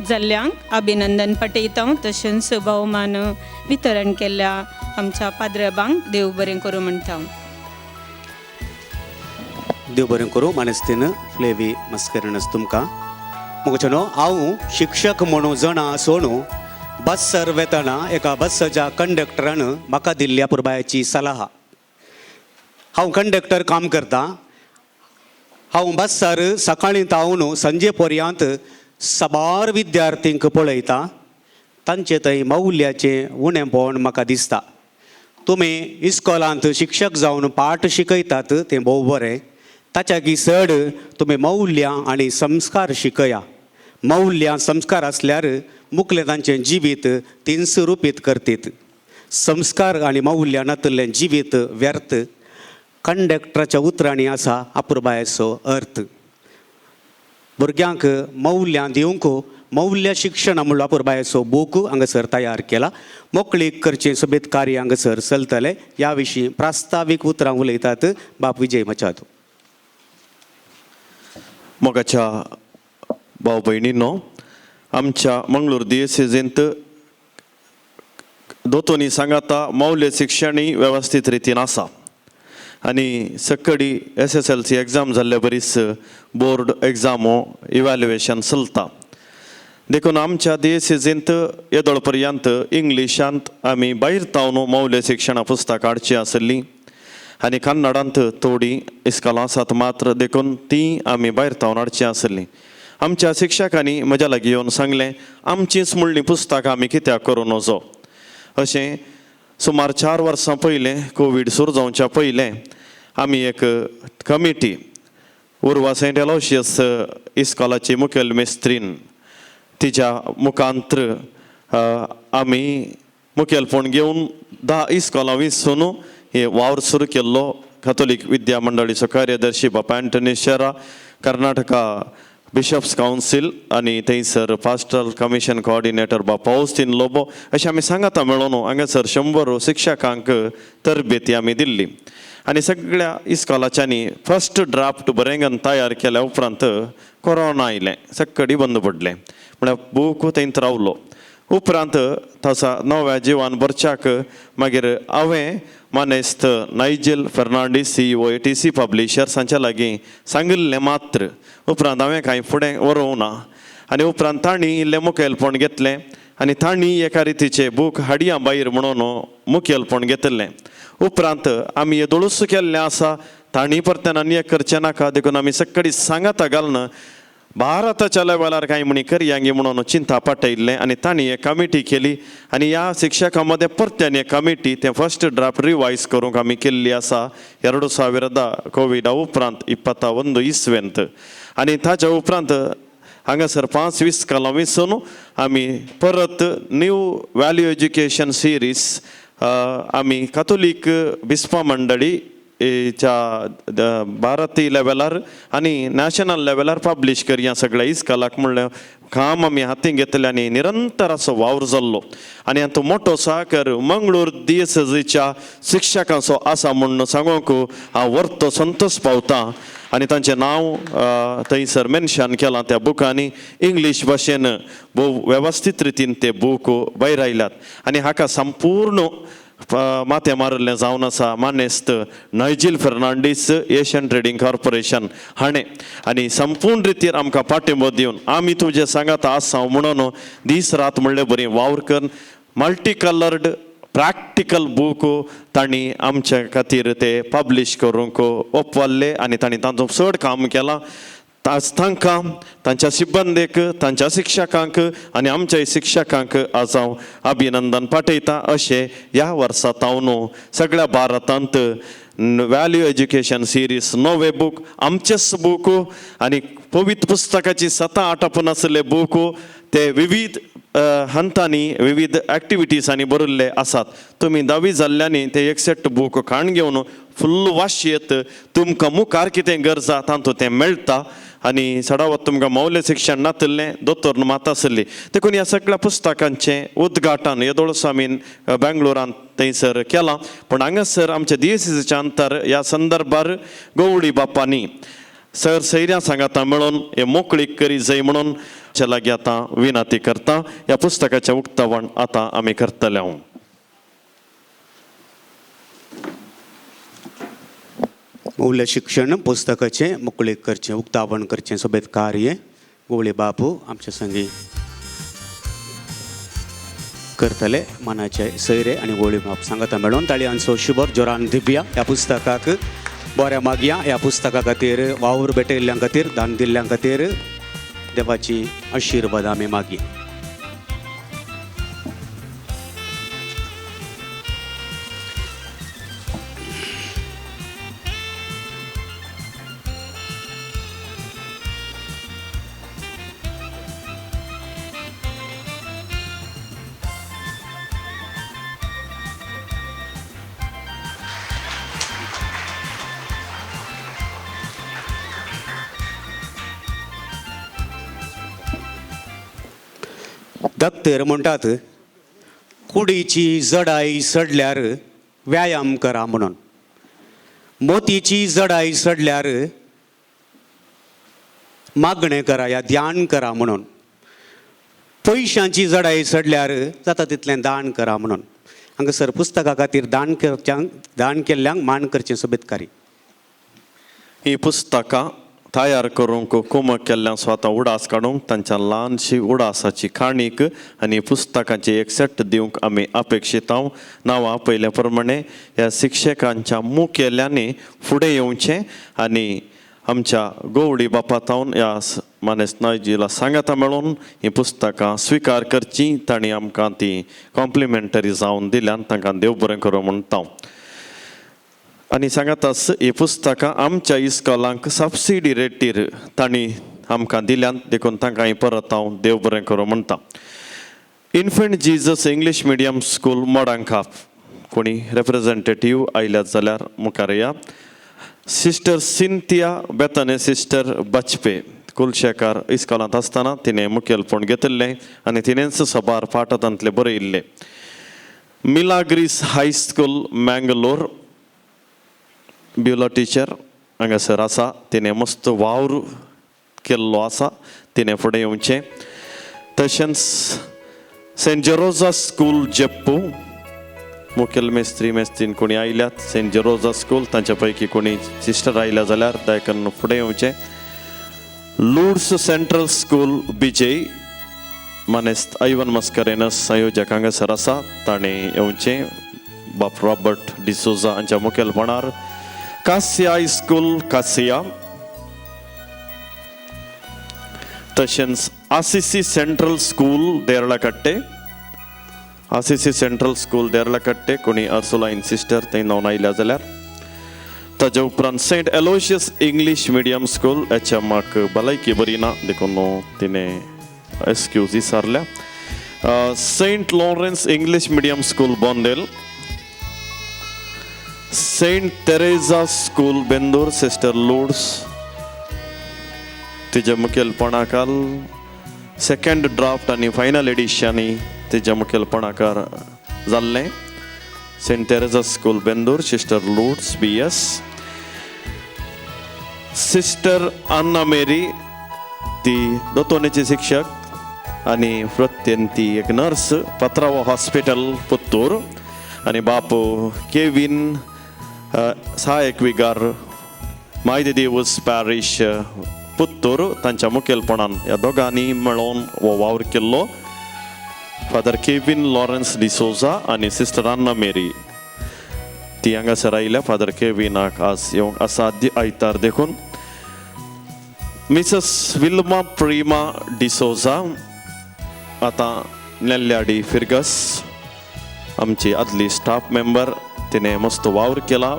जाल्ल्यांक अभिनंदन पटयता. तशेंच भोवमान वितरण केल्ल्या आमच्या पाद्रबांक देव बरें करूं म्हणटा. देव बरें करूं. मानेस्तीन फ्लेवी मस्करनस तुमकां मुगचनो हांव शिक्षक म्हणून जाणा आसून बसर वेतना एका बसच्या कंडक्टरान म्हाका दिल्ल्या पुरबायाची सलाह. हांव कंडक्टर काम करता. हांव बसर सकाळीं तावन संजे पर्यंत सबार विद्यार्थींक पळयता. तांचे थंय मौल्याचें उणेंपण म्हाका दिसता. तुमी इस्कॉलांत शिक्षक जावन पाठ शिकयतात तें भोव बरें. ताच्या गिसड तुमी मौल्यां आनी संस्कार शिकया. मौल्यां संस्कार आसल्यार मुखलें तांचें जिवीत तिनसुरूपीत करतात. संस्कार आनी मौल्यां नातल्लें जिवीत व्यर्थ. कंडक्टराच्या उतरांनी आसा अपुरबायेचो अर्थ. भुरग्यांक मौल्यां दिवंक मौल्य शिक्षण म्हणून पुरबायचो बूक हांगासर तयार केला. मोकळीक करचे सोबत कार्य हांगासर चलतले. ह्या विशीं प्रास्तावीक उतरां उलयतात बाप विजय मचादो. मोगाच्या भाव भयणींनो, आमच्या मंगळूर दियेसेजींत दोतोनी सांगाता मौल्य शिक्षणय वेवस्थीत रितीन आसा. आनी सकडी SSLC एग्जाम जाल्ले बरीच बोर्ड एग्जामो इवॅल्युएशन चलता. देखून आमच्या दियेसेजींत येदोळ पर्यंत इंग्लिशांत आमी भायर तावन मौल्य शिक्षणा पुस्तकां हाडची आसलीं आनी कन्नडांत थोडी इस्कॉलां आसात, मात्र देखून ती आमी भायर तावन हाडची आसलीं. आमच्या शिक्षकांनी म्हज्या लागीं येवन सांगलें, आमचीच म्हणलीं पुस्तकां आमी कित्याक करूं नजो. अशें सुमार 4 वर्सां पयलें कोवीड सुरू जावच्या पयलें आमी एक कमिटी उर्वा सेंट एलोशियस इस्कॉलाची मुखेल मेस्त्रीन तिच्या मुखांत्र आमी मुखेलपण घेवन 10 इस्कॉलां विंचून हे वावर सुरू केल्लो. कॅथोलीक विद्या मंडळीचो कार्यदर्शी बापा एंटनी शेरा, कर्नाटका बिशप्स कावन्सील आनी थंयसर पास्टरल कमिशन कोऑर्डिनेटर बापा ऑस्टीन लोबो अशें आमी सांगाता मेळोन हांगासर 100 शिक्षकांक तरबेती आमी दिल्ली. आनी सगळ्या इस्कॉलाच्यांनी फर्स्ट ड्राफ्ट बरेंगन तयार केल्या उपरांत कोरोना आयलें, सक्कडी बंद पडलें. म्हळ्यार बूक थंयच रावलो. उपरांत तसा नव्या जिवान भरच्याक मागीर हांवें मानेस्त Nigel Fernandes CEO ATC publishers हांच्या लागीं सांगिल्लें, मात्र उपरांत हांवें कांय फुडें व्हरूंक ना. आनी उपरांत तांणी इल्लें मुखेलपण घेतलें आनी तांणी एका रितीचें बूक हाडया भायर म्हणून मुखेलपण घेतलें. उपरांत आमी येदोळूच केल्लें आसा, तांणी परतें आनी एक करचें नाका. देखून आमी सक्कडी सांगाता घालना भारताच्या लेवलार कांय म्हणी करयांगी म्हणून चिंता पाटयल्लें आनी तांणी एक कमिटी केली. आनी ह्या शिक्षकां मदें परत्यान एक कमिटी तें फर्स्ट ड्राफ्ट रिवायज करूंक आमी केल्ली आसा 2010 कोविडा उपरांत 21 इस्वेंत. आनी ताच्या उपरांत हांगासर 5 इस्कॉलां विंचून आमी परत न्यू वॅल्यू एज्युकेशन सिरीज आमी कॅथोलीक बिस्पा मंडळी च्या भारतीय लेवलार आनी नॅशनल लेवलार पब्लीश करया सगळ्या इस्कॉलाक म्हणलें काम आमी हातीन घेतलें आनी निरंतर असो वावर जाल्लो. आनी हातूंत मोठो सहकार मंगळूर दियेसेजीच्या शिक्षकांचो आसा म्हणून सांगूंक हांव व्हरतो संतोश पावतां. आनी तांचें नांव थंयसर मेन्शन केलां त्या बुकांनी. इंग्लीश भाशेन भोव वेवस्थीत रितीन ते बूक भायर आयल्यात आनी हाका संपूर्ण माथ्या मारिल्लें जावन आसा मानेस्त Nigel Fernandes Asian trading corporation हाणें. आनी संपूर्ण रितीन आमकां पाठिंबो दिवन आमी तुजें सांगाता आसा म्हणून दीस रात म्हणलें बरी वावर कर. मल्टी कलर्ड प्रॅक्टिकल बूक तांणी आमच्या खातीर ते पब्लीश करूंक ओपवल्ले आनी तांणी तांचो चड काम केलां. तांकां तांच्या सिब्बंदेक तांच्या शिक्षकांक आनी आमच्या शिक्षकांक आज हांव अभिनंदन पाठयतां. अशें ह्या वर्सा तावन सगळ्या भारतांत वॅल्यू एज्युकेशन सिरीज नवे बूक आमचेच बूक आनी पवित्र पुस्तकाची 7-8 आसले बूक ते विविध हंतांनी विविध एक्टिविटीजांनी बरयल्ले आसात. तुमी 10वी जाल्ल्यांनी ते एक सेट बूक काण घेवन फुल्ल वाशयेत तुमकां मुखार कितें गरजा तांतूं तें मेळटा. आनी सडावत तुमकां मौल्य शिक्षण नातल्लें दोतोर मात आसली. देखून ह्या सगळ्या पुस्तकांचें उद्घाटन येदोळस आमी बेंगलोरांत थंयसर केलां. पूण हांगासर आमच्या दियेसेजीच्या अंतर ह्या संदर्भार गवळी बापांनी सर सैऱ्या सांगाता मेळोन हे मोकळीक करी जाय म्हणून हाच्या लागीं आतां विनंती करता. ह्या पुस्तकाचें उक्तावण आतां आमी करतले. हांव मौल्य शिक्षण पुस्तकाचें मोकळीक करचें उक्तावण करचें सोबत कार्य गोवळे बापू आमचे संगी करतले. मनाचे सैरे आनी गोवळे बाप सांगाता मेळोन ताळयांचो शुभर जोरान दिवया. ह्या पुस्तकाक बऱ्या मागया. ह्या पुस्तका खातीर वावर भेटयल्ल्या खातीर दान दिल्ल्या खातीर देवाची आशिर्वाद आमी मागया. दत्तर म्हणटात कुडीची जडाई सडल्यार व्यायाम करा म्हणून, मोतीची जडाई सडल्यार मागणें करा या ध्यान करा म्हणून, पयशांची जडाई सडल्यार जाता तितलें दान करा म्हणून. हांगासर पुस्तका खातीर दान केल्ल्यांक मान करचें सोबतकारी. ही पुस्तकां तयार करूंक कुमक केल्ल्या स्वता उडास काडूंक तांच्या ल्हानशी उडासाची काणीक आनी पुस्तकांची एक सेट दिवंक आमी अपेक्षीत आहों. नांवां पयल्या प्रमाणे ह्या शिक्षकांच्या मुखेल्यांनी फुडें येवचें आनी आमच्या गोवडी बापातावन ह्या मानेस्त नायजीला सांगाता मेळून ही पुस्तकां स्विकार करची. तांणी आमकां ती कॉम्प्लिमेंटरी जावन दिल्यान तांकां देव बरें करूं म्हणटा. आनी सांगातास ही पुस्तकां आमच्या इस्कॉलांक सबसिडी रेटीर तांणी आमकां दिल्यान देखून तांकां परत हांव देव बरें करूं म्हणटा. Infant Jesus English medium school Madanka कोणी रिप्रेझेंटेटीव आयल्यात जाल्यार मुखार या. सिस्टर सिंथिया बेतने सिस्टर बचपे कुलशेकार इस्कॉलांत आसतना तिणें मुखेलपण घेतिल्लें आनी तिणेंच सभार पाठांतले बरयल्लें. मिलाग्रीस हायस्कूल मँगलोर ब्युलो टिचर हांगासर आसा. तिणें मस्त वावर केल्लो आसा. तिणें फुडें येवचें. तशेंच सेंट जेरोजा स्कूल जेप्पू मुखेल मेस्त्रीन कोणी आयल्यात. सेंट जेरोजा स्कूल तांच्या पैकी कोणी सिस्टर आयल्या जाल्यार दयकन फुडें येवचें. लूड्स सेंट्रल स्कूल बिजय मानेस्त आयवन मस्करेनस संयोजक हांगासर आसा. ताणें येवचें. बाप रॉबर्ट डिसोजा हांच्या मुखेलपणान. Cascia high school Cascia. तशेंच Assisi central school Deralakatte. Assisi central school Deralakatte कोणी अर्सुलाइन सिस्टर थंय नोंद आयल्या जाल्यार. ताजे उपरांत saint Aloysius English medium school हेच्या म्हाका भलायकी बरी ना देखून तिणें एक्सक्यूज विचारल्या. Saint Lawrence English medium school Bondel. Saint Teresa school Bendur sister Lourdes तिच्या मुखेलपणाखाल सेकंड ड्राफ्ट आनी फायनल एडिशनी तिच्या मुखेलपणाकार जाल्लें. Saint Teresa school Bendur sister Lourdes BS. Sister अन्ना मेरी ती दोतोनेची शिक्षक आनी वृत्तेन ती एक नर्स पत्रावा हॉस्पिटल पुत्तूर. आनी बाप केविन सहायक विगार मायदे देवस पॅरिश पुत्तूर तांच्या मुखेलपणान ह्या दोगांनी मेळोन हो वावर केल्लो. फादर केविन लॉरेन्स डिसोजा आनी सिस्टर अन्ना मेरी ती हांगासर आयल्या. फादर केविनाक आज येवंक असाध्य आयतार देखून. मिसेस विल्मा प्रिमा डिसोजा आतां नेल्ल्याडी फिर्गस आमची आदली स्टाफ मेंबर. तिने मस्त वावर केला.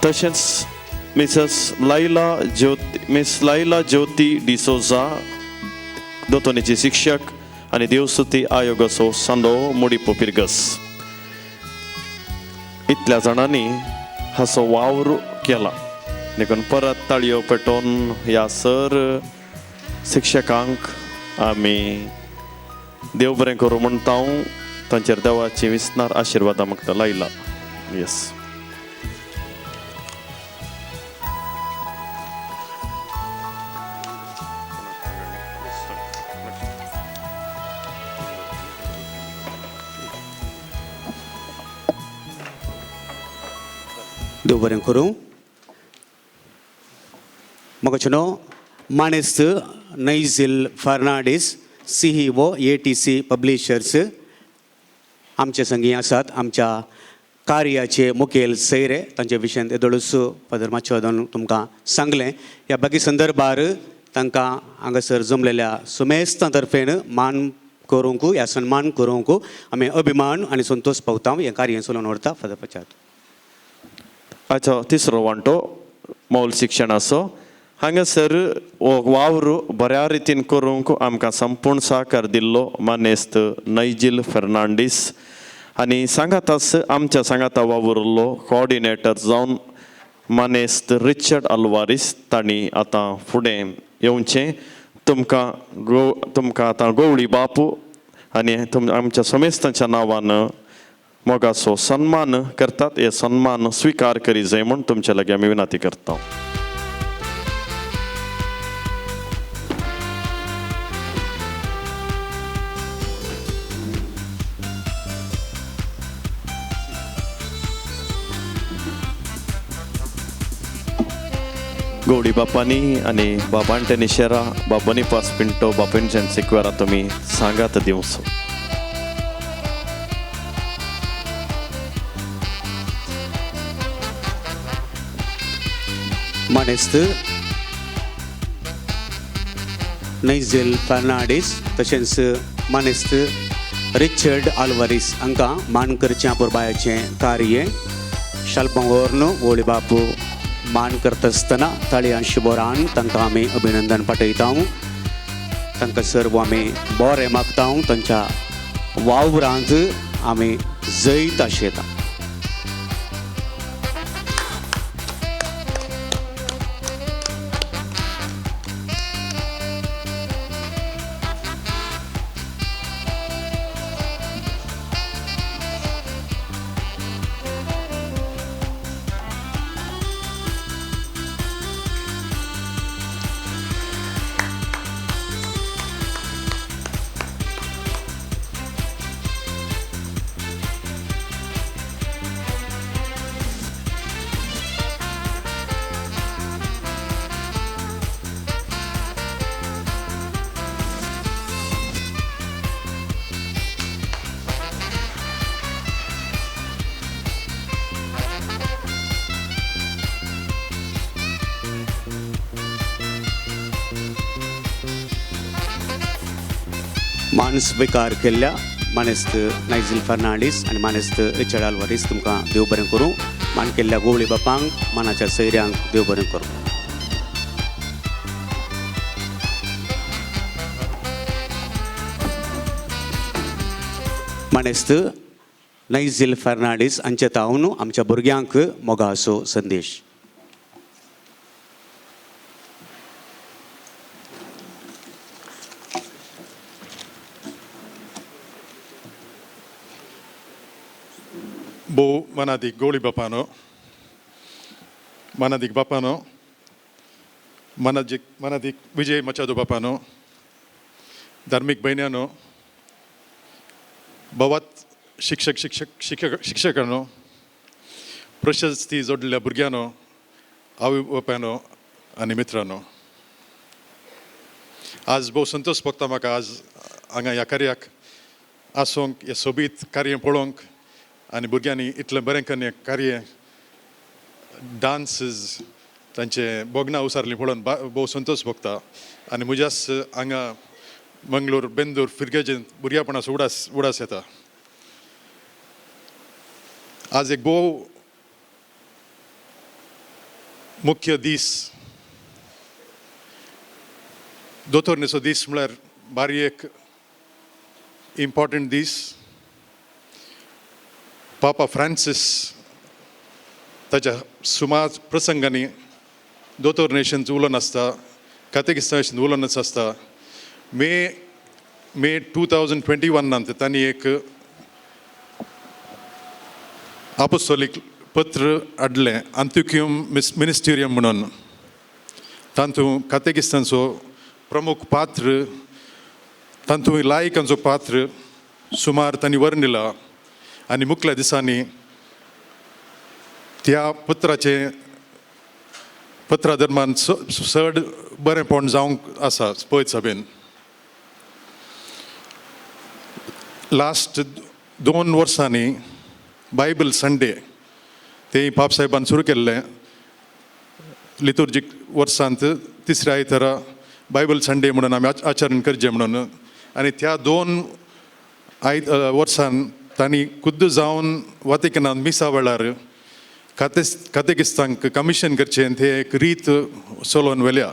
तशेंच मिस लायला ज्योती डिसोजा दोतोनेची शिक्षक आनी देवस्तुती आयोगाचो सांदो मुडीपो फिर्गस. इतल्या जाणांनी हाचो वावर केला देखून परत ताळयो पेटोवन ह्या सर शिक्षकांक आमी देव बरें करूं म्हणटा. तांचेर देवाची विस्तार आशिर्वाद मागता. लायला. येस. देव बरें करूं. म्हाका मानेस्त नैझिल फर्नांडीस CEO ATC पब्लिशर्स आमचे संगी आसात. आमच्या कार्याचे मुखेल सैरे तांचे विशयन येदोळूच फादर माचोदान तुमकां सांगलें. ह्या बाकी संदर्भार तांकां हांगासर जमलेल्या सुमेस्तां तर्फेन मान करूंक ह्या सन्मान करूंक आमी अभिमान आनी संतोश पावता. हें कार्य चलोवन व्हरता फादर पचात. अच्छा तिसरो वांटो मौल शिक्षणाचो. हांगासर वावर बऱ्या रितीन करूंक आमकां संपूर्ण सहकार दिल्लो मानेस्त नैजील फर्नांडीस आनी सांगातास आमच्या सांगाता वावुरलो कोऑर्डिनेटर जावन मानेस्त रिचर्ड आल्वारीस. तांणी आतां फुडें येवचें. तुमकां आतां गवळी बापू आनी आमच्या समेस्तांच्या नांवान मोगाचो सन्मान करतात. हे सन्मान स्वीकार करी जाय म्हूण तुमचे लागीं आमी विनंती करता. गवळी बापांनी आनी बाबा आंटनी शेरा बाबा बोनिफास पिंटो बाबा पेन्शन सिक्वेरा तुमी सांगात दिवचो. मानेस्त नैझेल फर्नांडीस तशेंच मानेस्त रिचर्ड आल्वारीस हांकां मान करच्या पुरबायाचें कार्य शाल्पांगोर्न गवळी बापू मान करता आसतना ताळयां शिबोरान तांकां आमी अभिनंदन पाठयता. तांकां सर्व आमी बरें मागता. तांच्या वावरांत आमी जैत आशेता. मान स्वीकार केल्ल्या मानेस्त नैझेल फर्नांडीस आनी मानेस्त रिचर्ड आल्वारीस तुमकां देव बरें करूं. मान केल्ल्या गवळी बापांक मानाच्या सयऱ्यांक देव बरें करूं. मानेस्त नैझेल फर्नांडीस हांचे तावन आमच्या भुरग्यांक मोगाचो संदेश. Bo manadik goli bapano, manadik bapano, manadik Vijay Machado bapano, धार्मिक बहिण्यानो, भावात शिक्षकांनो, प्रशस्ती जोडलेल्या भुरग्यांनो, आवय बापायनो आनी मित्रांनो, आज भोव संतोष भोगता म्हाका आज हांगा ह्या कार्याक आसूंक, हे सोबीत कार्य पळोवंक आनी भुरग्यांनी इतलें बरें करून कार्य डान्सीस तांचे बोगनां उसारलीं पळोवन भोव संतोष भोगता. आनी म्हज्याच हांगा मंगळूर बेंदूर फिरगेजेंत भुरग्यापणाचो उडास येता. आज एक भोव मुख्य दीस, दोतोरनेचो दीस म्हळ्यार बारी एक इम्पॉर्टंट दीस. पापा फ्रांसीस ताच्या सुमार प्रसंगांनी दोतोरनेशेंत उलोवन आसता, कॅटेकिस्मांत उलोवनच आसता. मे 2021 तांणी एक आपोस्टोलीक पत्र हाडलें आंत्योक्यूम मिनिस्टेरियम म्हणून. तातूंत कॅटेकिस्तांचो प्रमुख पात्र, तातूंत लायकांचो पात्र सुमार तांणी वर्णिला. आनी मुखल्या दिसांनी त्या पत्रा दरम्यान चड बरेंपण जावंक आसा पळयत सभेन. लास्ट 2 वर्सांनी बायबल संडे ते पाप साहेबान सुरू केल्लें. लितुर्जीक वर्सांत तिसऱ्या आयतारा बायबल संडे म्हणून आमी आचरण करचें म्हणून. आनी त्या 2 वर्सान तांणी खुद्द जावन वातिकनांत मिसा वेळार कॅटेकिस्तांक कमिशन करचें तें एक रीत चलोवन व्हेल्या.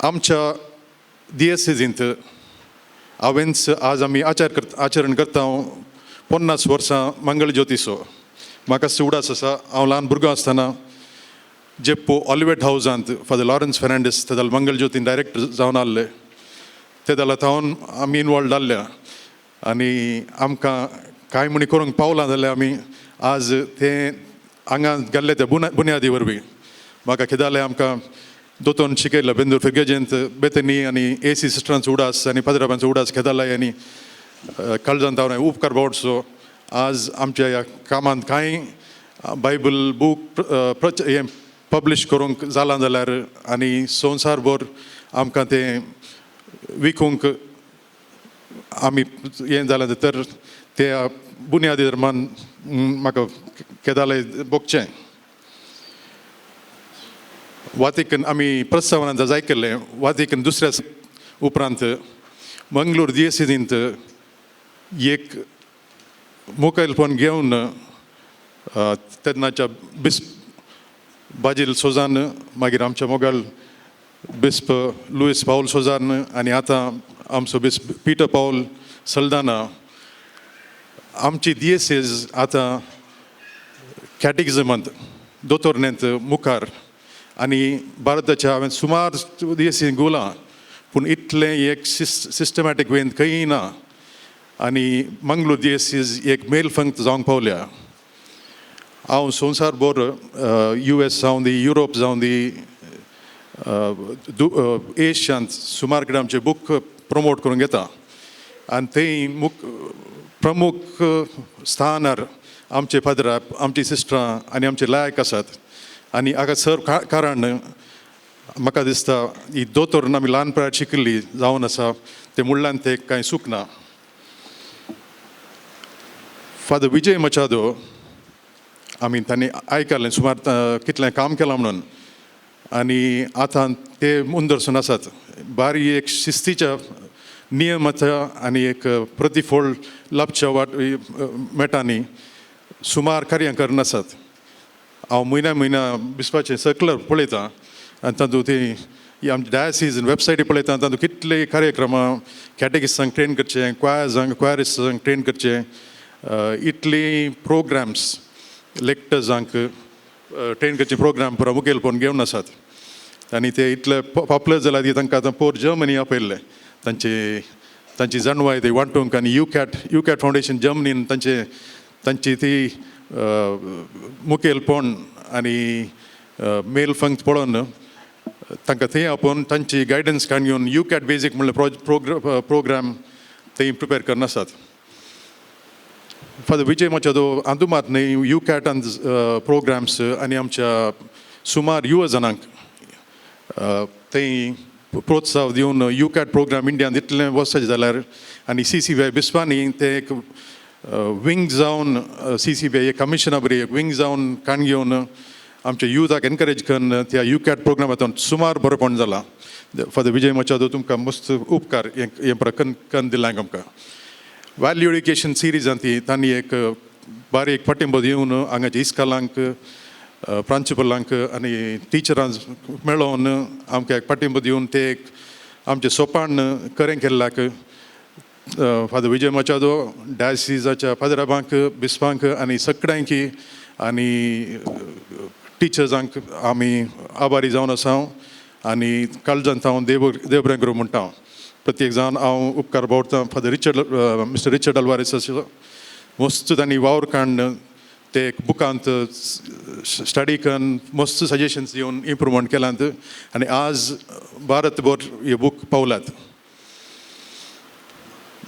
आमच्या दियेसीजींत हांवेंच आज आमी आचरण करता 50 वर्सां मंगळ ज्योतीचो. म्हाका उडास आसा. हांव ल्हान भुरगो आसतना जेप्पो ऑलिवेट हावजांत फादर लॉरन्स फेर्नांडीस तेदाल मंगल ज्योतीन डायरेक्टर जावन आहले तेदाला थावन आमी इनवॉल्व जाल्ल्या आनी आमकां कांय म्हणी करूंक पावलां जाल्यार आमी आज ते हांगा गेल्ले ते बुन्यादी वरवीं म्हाका कितें जालें आमकां दोतोन शिकयलें बेंदूर फिर्गेजेंत बेतनी आनी एसी सिस्टरांचो उडास आनी फादराबांचो उडास केदालाय आनी काळजांत हांव उपकार बावडसो आज आमच्या ह्या कामांत कांय बायबल बूक हे पब्लीश करूंक जालां जाल्यार आनी संवसारभर आमकां तें विकूंक आमी हें जालें तर त्या बुन्यादी धर्मान म्हाका केदालें बोगचें वातिकन आमी प्रस्तावनांत आयकल्लें वातिकन दुसऱ्या उपरांत मंगलोर दियेसींत एक मुखेलपण घेवन तेन्नाच्या बाजील सोजान मागीर आमच्या मोगाळ बिस्प लुईस पाऊल सोजान आनी आतां आमचो बिस्प पिटर पाऊल सल्दाना आमची दियेसीज आतां कॅटेकिझमांत दोतोरनेंत मुखार आनी भारताच्या हांवें सुमार दियेसीन गोलां पूण इतलें एक सिस्टमॅटीक वेन खंयी ना आनी मंगलोर दियेसीज एक मेलफंक्त जावंक पावल्या हांव संवसारभर US जावं दी युरोप जावं दी एशियांत सुमार कडेन आमचे बूक प्रमोट करूंक येता आनी थंय प्रमुख स्थानार आमचे फादरां आमची सिस्टरां आनी आमचे लायक आसात आनी हाका सर कारण म्हाका दिसता ही दोतोर आमी ल्हानपणांत शिकिल्ली जावन आसा ते मुळ्ळ्यान ते कांय सूख ना फादर विजय मचादो आमी तांणी आयकल्लें सुमार कितलें काम केलां म्हणून आनी आतां ते मुंदरसून आसात बारी एक शिस्तीच्या नियमाच्या आनी एक प्रतिफळ लाभच्या मेटांनी सुमार कार्यां करन आसात हांव म्हयन्या बिस्पाचें सर्क्युलर पळयतां आनी तातूंत ती आमच्या डायसीज वेबसायटी पळयता तातूंत कितले कार्यक्रमां कॅटेकिस्टांक ट्रेन करचें क्वायरिस्टांक ट्रेन करचें इतली प्रोग्राम्स लेक्टर्सांक ट्रेन करचे प्रोग्राम पुरो मुखेलपण घेवन आसात आनी ते इतले पॉप्युलर जाला की तांकां आतां पोर जर्मनी आपयल्ले तांची जाणवाय ते वांटूंक आनी युकॅट फावंडेशन जर्मनीन तांची ती मुखेलपण आनी मेलफंक्त पळोवन तांकां थंय आपोवन तांची गायडन्स काडून घेवन युकॅट बेजीक म्हणल्यार प्रोग्राम थंय प्रिपेर करन आसात फादर विजय मचादो अंदुमात न्हय युकॅटान प्रोग्राम्स आनी आमच्या सुमार युवा जाणांक थंय प्रोत्साह दिवन युकॅट प्रोग्राम इंडियान इतलें वर्साचें जाल्यार आनी CCBI बिस्पांनी ते एक विंग जावन CCBI एक कमिशना बरी एक विंग जावन काण घेवन आमच्या युथाक एनकरेज करून त्या युकॅट प्रोग्रामांतून सुमार बरोपण जाला फादर विजय मचादो तुमकां मस्त उपकार हें कन्न दिलां आमकां व्हॅल्यू एड्युकेशन सिरीजांत तांणी एक बारीक पाठिंबो दिवन हांगाच्या इस्कालांक प्रांशुपालांक आनी टिचरांक मेळोवन आमकां एक पाठिंबो दिवन ते एक आमचे सोपान करें केल्ल्याक फादर विजय मचादो डायसिसाच्या फादराबांक बिस्पांक आनी सगळ्यांकी आनी टिचर्सांक आमी आभारी जावन आसा आनी काळजांत हांव देव बरें करूं म्हणटा प्रत्येक जावन हांव उपकार बावडटां फादर मिस्टर रिचर्ड अल्वारेस मस्त तांणी वावर काडून ते बुकांत स्टडी करून मस्त सजेशन्स दिवन इम्प्रुवमेंट केल्यात आनी आज भारतभर हे बूक पावल्यात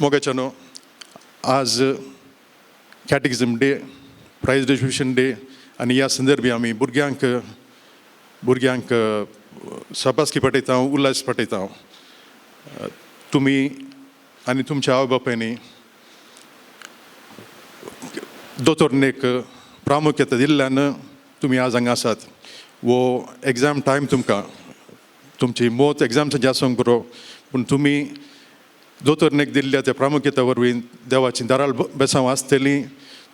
मोगाच्यानो आज कॅटेकिझम डे प्रायज डिस्ट्रिब्युशन डे आनी ह्या संदर्भी आमी भुरग्यांक शाबासकी पाठयता उल्हास पाठयता तुमी आनी तुमच्या आवय बापायनी दोतोरनेक प्रामुख्यता दिल्ल्यान तुमी आज हांगा आसात वो एग्जाम टायम तुमची मोत एग्जाम्साची आसूंक बरो पूण तुमी दोतोरनेक दिल्ल्या त्या प्रामुख्यता वरवीं देवाची दाराळ बेसांव आसतलीं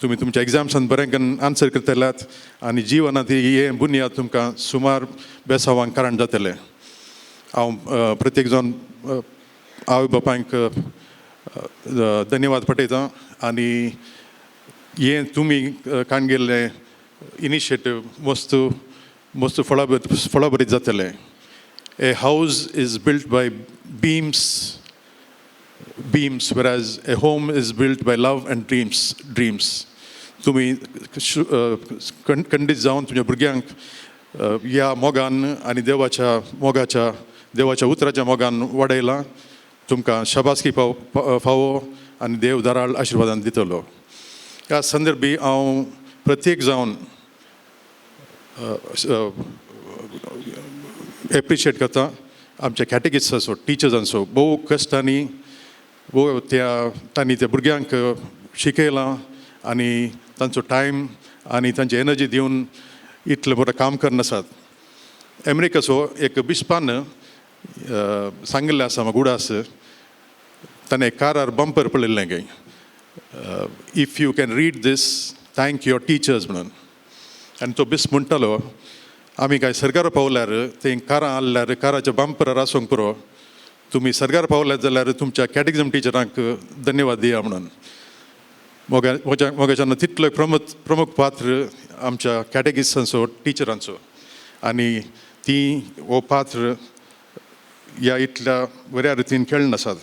तुमी तुमच्या एग्जाम्सांत बरें करून आन्सर करतल्यात आनी जिवनांत हे बुन्याद तुमकां सुमार बेसांवांक कारण जातलें हांव प्रत्येक जावन आवय बापायक धन्यवाद पठयतां आनी हे तुमी काण गेल्ले इनिशिएटीव मस्त मस्त फळाबरीत जातले. A house is built by beams, whereas a home is built by love and dreams. तुम्ही खंडीत जावन तुमच्या भुरग्यांक या मोगान आनी देवाच्या उतराच्या मोगान वाडयलां. तुमकां शाबासकी फावो आनी देव दाराळ आशिर्वादान दितलो. ह्या संदर्भी हांव प्रत्येक जावन एप्रिशिएट करता आमच्या कॅटेकिस्टांचो टिचर्सांचो. भोव कश्टांनी तांणी त्या भुरग्यांक शिकयलां आनी तांचो टायम आनी तांची एनर्जी दिवन इतलें बरें काम करनासात. अमेरिकाचो एक बिस्पान सांगिल्लें आसा म्हाका उडास. ताणें कारार बंपर पळयल्लें खंय, if you can read this thank your teachers म्हणून. आनी तो बिस्प म्हणटालो आमी काय सरकार पावल्यार तें कारां हाडल्यार काराच्या बंपरार आसूंक पुरो, तुमी सरकार पावल्यात जाल्यार तुमच्या कॅटेकिझम टिचरांक धन्यवाद दिया म्हणून. मोगाच्यान तितलो प्रमुख पात्र आमच्या कॅटेकिस्टांचो टिचरांचो आनी ती हो पात्र ह्या इतल्या बऱ्या रितीन खेळून आसात.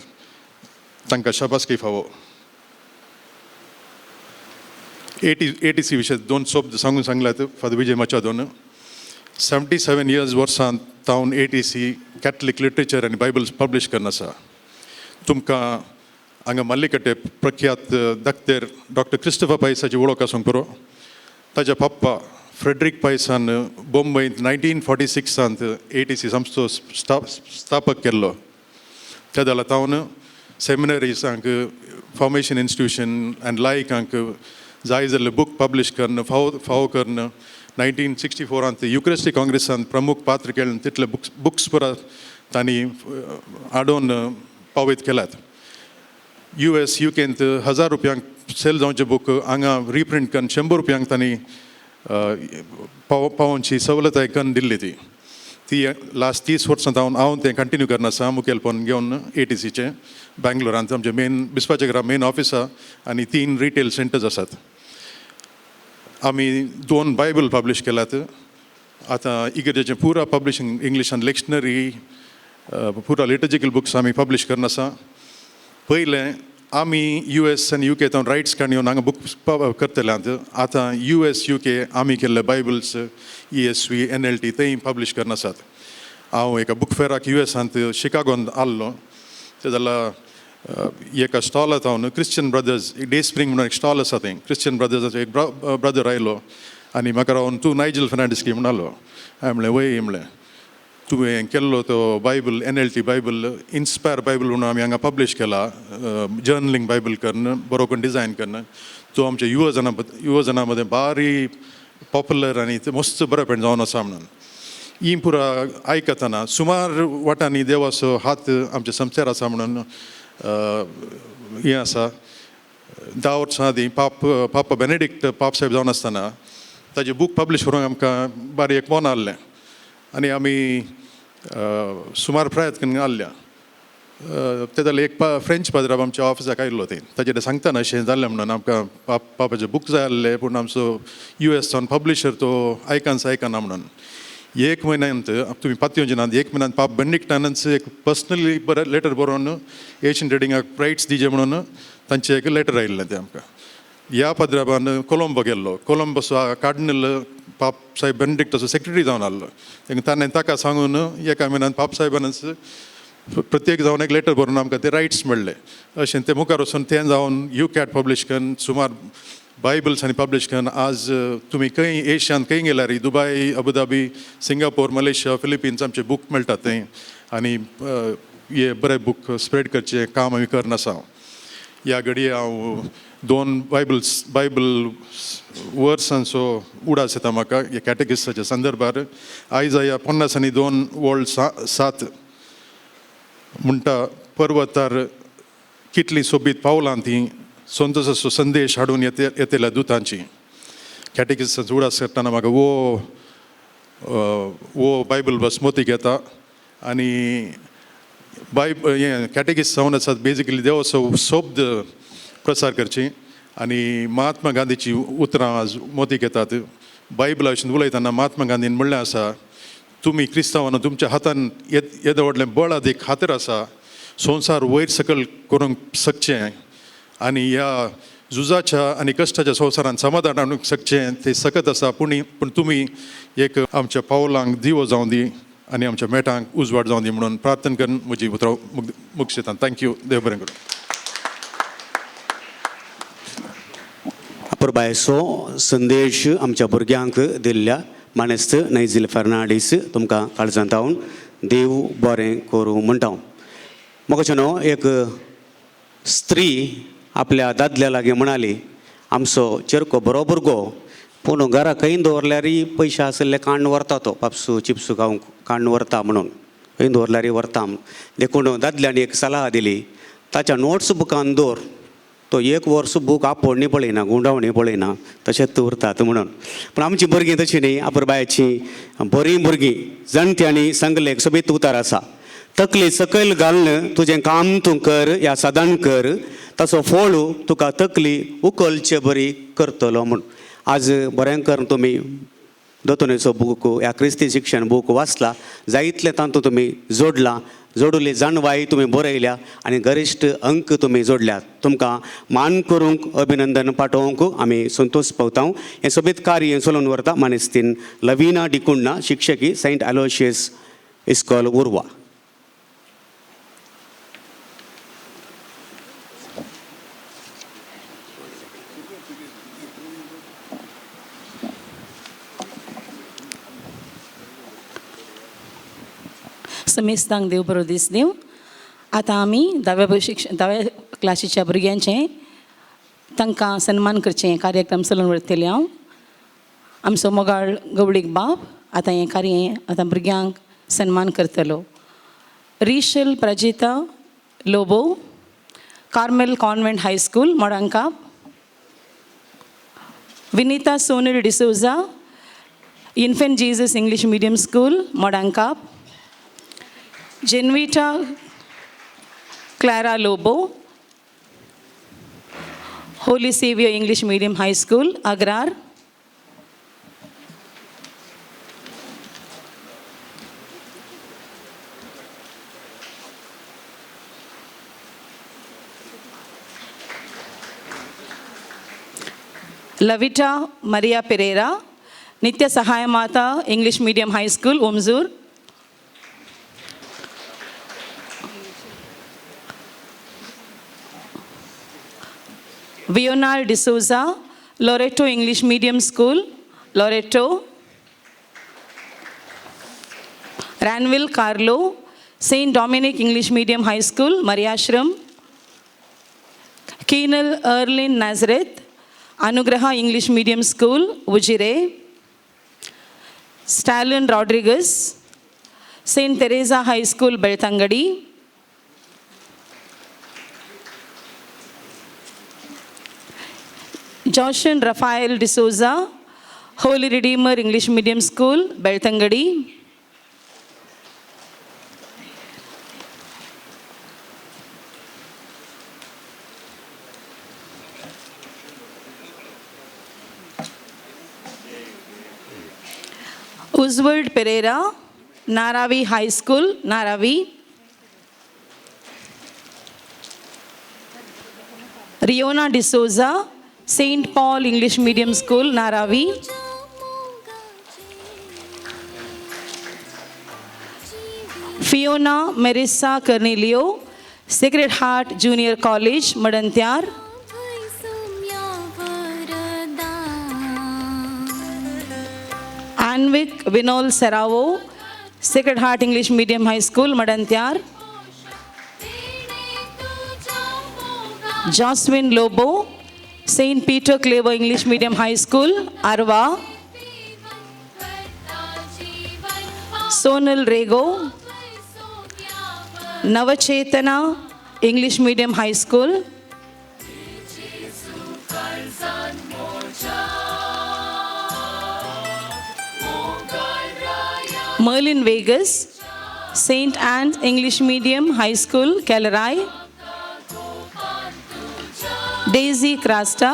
तांकां शाबासकी फावो. ATC विशय 2 शब्द सांगल्यात फादर विजय मचादोन. 77 years वर्सां तावन ATC कॅथलीक लिटरेचर आनी बायबल पब्लीश करन आसा. तुमकां हांगा मल्लिकट्टे प्रख्यात दाक्तेर डॉक्टर क्रिस्टोफर पायसाची वळख आसूंक पुरो. ताच्या पप्पा फ्रेडरिक पायसान बॉम्बेंत 1946 ATC संस्थो स्थापक केल्लो. त्या जाल्यार तावन सेमिनरीजांक, फॉर्मेशन इन्स्टिट्यूशन आनी लायकांक जाय जाल्ले बूक पब्लीश करन फावो करन 1964 युक्रेस्टिक काँग्रेसान प्रमुख पात्र केलें. तितले बुक्स पुरा तांणी हाडून पावयत केल्यात. US UKंत 1000 रुपयांक सेल जावचे बूक हांगा रिप्रिंट करून 100 रुपयांक तांणी पावोवची सवलताय करून दिल्ली. ती लास्ट 30 वर्सां हांव तें कंटिन्यू करना आसा मुखेलपण घेवन ATCचें. बँगलोरांत आमचें मेन बिस्पाचें घरा मेन ऑफिस आसा आनी 3 रिटेल सेंटर्स आसात. आमी 2 बायबल पब्लीश केल्यात. आतां इगर्जेचें पुरा पब्लिशींग इंग्लिशान डिक्शनरी पुरा लिटर्जिकल बुक्स आमी पब्लीश करना आसा. पयलें आमी US आनी UK तावन रायट्स काडून येवन हांगा बुक्स करतल्यांत. आतां US UK आमी केल्ले बायबल्स ESV NLT तेंय पब्लीश करना आसात. हांव एका बुक फेराक USांत शिकागोंत आल्लो. ते जाल्यार एका स्टॉलांत हांव क्रिश्चन ब्रदर्स डे स्प्रिंग म्हणून एक स्टॉल आसा थंय. क्रिश्चन ब्रदर्साचो एक ब्रदर आयलो आनी म्हाका रावन तूं नायजल फर्नांडीस की म्हणलो. हांवें म्हणलें वय म्हणलें तुवें केल्लो तो Bible NLT Bible inspire Bible म्हणून आमी हांगा पब्लीश केला. जर्नलिंग बायबल करून बरो करून डिजायन करून तो आमच्या युवजनां मदें बारी पॉप्युलर आनी मस्त बरेंपण जावन आसा म्हणून. ही पुरा आयकतना सुमार वाटांनी देवाचो हात आमच्या संसार आसा म्हणून हें आसा. 10 वर्सां आदीं पाप बेनेडिक्ट पाप साहेब जावन आसतना ताजें बूक पब्लीश करूंक आमकां बारी एक मोन आहलें आनी आमी सुमार प्रयत्न करून आहल्या. ते जाल्यार एक फ्रेंच पाद्राब आमच्या ऑफिसाक आयिल्लो थंय. ताचेर सांगतना अशें जाल्लें म्हणून आमकां पापाचें बूक जाय आसलें पूण आमचो US जावन पब्लिशर तो आयकना म्हणून. 1 म्हयन्यांत तुमी पातयो जिनात 1 म्हयन्यांत पाप बेनेडिक्टानच एक पर्सनली लेटर बरोवन एशियन ट्रेडिंगाक रायट्स दिजे म्हणून तांचें एक लेटर आयिल्लें तें आमकां. ह्या पाद्राबान कोलंबो गेल्लो. कोलंबोचो कार्डिनल पाप साहेब बेनेडिक्टाचो सेक्रेटरी जावन आहलो. ताणें ताका सांगून 1 म्हयन्यांत पाप साहेबानच प्रत्येक जावन एक लेटर बरोवन आमकां ते रायट्स मेळ्ळे. अशें ते मुखार वचून तें जावन UCAT पब्लीश करून सुमार बायबल्स आनी पब्लीश करून आज तुमी खंय एशियान खंय गेल्यार Dubai, Abu Dhabi, Singapore, Malaysia, Philippines आमचे बूक मेळटात थंय. आनी हे बरे बूक स्प्रेड करचें काम आमी करन आसा. ह्या घडये हांव 2 बायबल वर्सांचो उडास येता म्हाका ह्या कॅटेकिस्टाच्या संदर्भार. आयज ह्या 50 आनी 2 वोल्ड 7 म्हणटा पर्वतार कितलीं सोबीत पावलां तीं संतोशाचो संदेश हाडून येतल्या दुतांची. कॅटेकिस्टाचो उडास करतना म्हाका वो बायबल बस मोतीक येता आनी हें कॅटेकिस्ट जावन आसात बेजिकली देवाचो शब्द प्रसार करची आनी महात्मा गांधीची उतरां आज मोतीक येतात. बायबला विशीं उलयतना महात्मा गांधीन म्हणलें आसा तुमी क्रिस्तांवांनो तुमच्या हातान येदे व्हडलें बळाद एक खातर आसा संवसार वयर सकयल करूंक शकचें आनी ह्या झुजाच्या आनी कश्टाच्या संवसारान समाधान हाडूंक शकचें तें सकत आसा पूण तुमी एक आमच्या पावलांक दिवो जावं दी आनी आमच्या मेटांक उजवाड जावं दी म्हणून प्रार्थना करून म्हजी उतरां मुक्षितां. थँक्यू. देव बरें करूं. अपुरबायसो संदेश आमच्या भुरग्यांक दिल्ल्या मानेस्त नैजील फर्नांडीस तुमकां काळजांतावन देव बरें करूं म्हणटा. म्हाका न्हू एक स्त्री आपल्या दादल्या लागीं म्हणाली आमचो चेरको बरो भुरगो पूण घरा खंय दवरल्यारय पयशे आसले काडून व्हरता तो पापसू चिप्सू खावंक काडून व्हरता म्हणून खंय दवरल्यारय व्हरता म्हूण. देखून दादल्यान एक सलाह दिली ताच्या नोट्स बुकान दवर तो एक वर्स बूक आपोडणी पळयना गुंडावणी पळयना तशेंच उरतात म्हणून. पूण आमची भुरगीं तशीं न्ही अपुरबायचीं बरीं भुरगीं जाणट्यांनी सांगलें सोबीत उतार आसा तकली सकयल घालून तुजें काम तूं कर या सदान कर ताचो फळ तुका तकली उखलचे बरी करतलो म्हूण. आज बरें कर तुमी दोतोनेचो बूक ह्या क्रिस्ती शिक्षण बूक वाचला जायतले तातूंत तुमी जोडला जोडुली जाणवाय तुमी बरयल्या आनी गरिश्ठ अंक तुमी जोडल्यात. तुमकां मान करूंक अभिनंदन पाठोवंक आमी संतोश पावता. हें सोबीत कार्य चलोवन व्हरता मानेस्तीन लविना डिकुंडा शिक्षकी सेंट अलोशियस इस्कॉल उर्वा. समेस्तांक देव बरो दीस दिवं. आतां आमी दाव्या क्लासीच्या भुरग्यांचें तांकां सन्मान करचें कार्यक्रम चलोवन व्हरतलें हांव. आमचो मोगाळ गवळीक बाब आतां हें कार्य आतां भुरग्यांक सन्मान करतलो. Rishal Prajita Lobo Carmel convent high school Modankap. Vinita Sonal D'Souza infant Jesus English medium school Modankap. Jenvita Clara Lobo holy saviour English medium high school Agrar. Lavita Maria Pereira Nitya Sahaya Mata English medium high school Omjoor. Vional D'Souza Loreto English medium school Loreto. Rainvil Carlo saint Dominic English medium high school Mariashram. Keenal Arlene Nazareth Anugraha English medium school Ujire. Stalin Rodrigues saint Teresa high school Belthangady. Joshan Raphael D'Souza holy redeemer English medium school Belthangady. Ujward Pereira Naravi high school Naravi. Riona D'Souza saint Paul English medium school Naravi. Fiona Marissa Cornelio sacred heart junior college Madanthyar. Anvik Vinol Serrao sacred heart English medium high school Madanthyar. Joswin Lobo saint Peter Claver English medium high school Arva. Sonal Rego Navachetana English medium high school. Merlin Vegas saint and English medium high school Kelarai. Daisy Crasta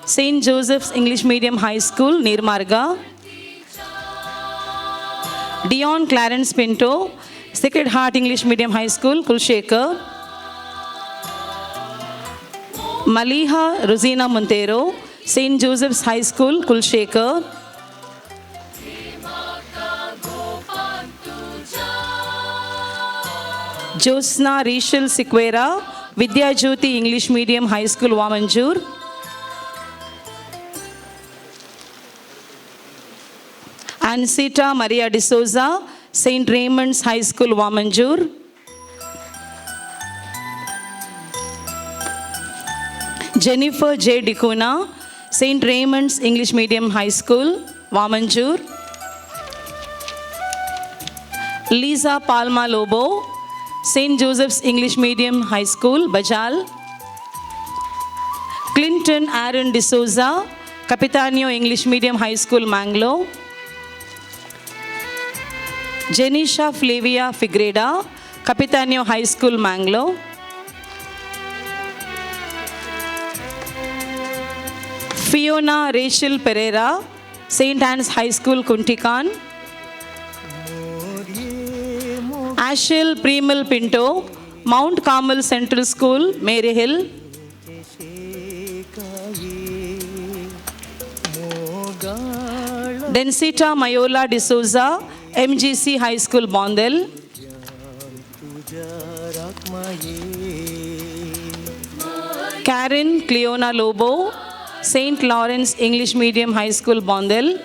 St. Joseph's English Medium High School, Nirmarga. Dion Clarence Pinto, Sacred Heart English Medium High School, Kulshekar. Maliha Rosina Montero, St. Joseph's High School, Kulshekar. Josna Rishal Siquera, Vidya Jyoti English Medium High School, Wamanjur. Ansita Maria D'Souza, St. Raymond's High School, Wamanjur. Jennifer J. Dicuna, St. Raymond's English Medium High School, Wamanjur. Lisa Palma Lobo, St. Joseph's English Medium High School, Bajal. Clinton Aaron D'Souza, Capitanio English Medium High School, Mangalore. Jenisha Flavia Figreda, Capitanio High School, Mangalore. Fiona Rachel Pereira, St. Anne's High School, Kuntikan. Ashil Premal Pinto, Mount Carmel Central School, Mary Hill. Densita Mayola D'Souza, MGC High School, Bondel. Karen Cleona Lobo, St. Lawrence English Medium High School, Bondel.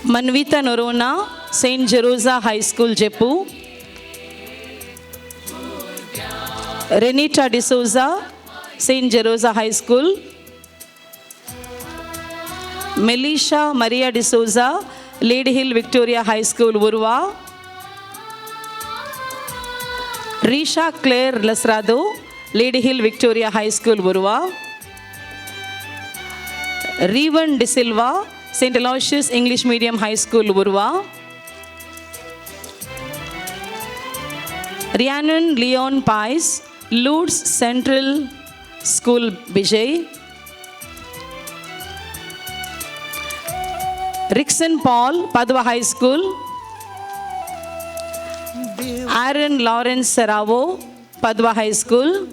Manvita Norona, St. Jerosa High School, Jeppu. Renita D'Souza, St. Jerosa High School. Melisha Maria D'Souza, Lady Hill Victoria High School, Urva. Risha Claire Lasrado, Lady Hill Victoria High School, Urva. Revan De Silva, St. Aloysius English Medium High School, Urva. Rhiannon Leon Pais, Lourdes Central School, Bijay. Rickson Paul, Padua High School. Aaron Lawrence Seravo, Padua High School.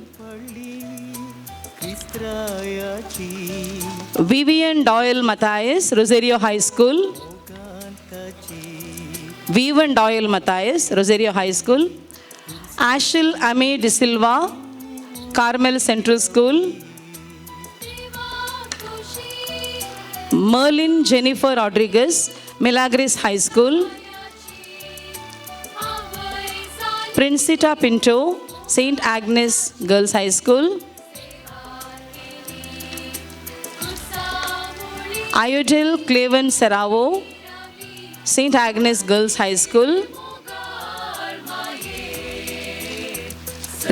Vivian Doyle Matthias, Rosario High School. Vivian Doyle Matthias, Rosario High School. Ashil Ame De Silva, Carmel Central School. Merlin Jennifer Rodriguez, Milagres High School. Princita Pinto, St. Agnes Girls High School. Iodil Cleven Seravo, St. Agnes Girls High School.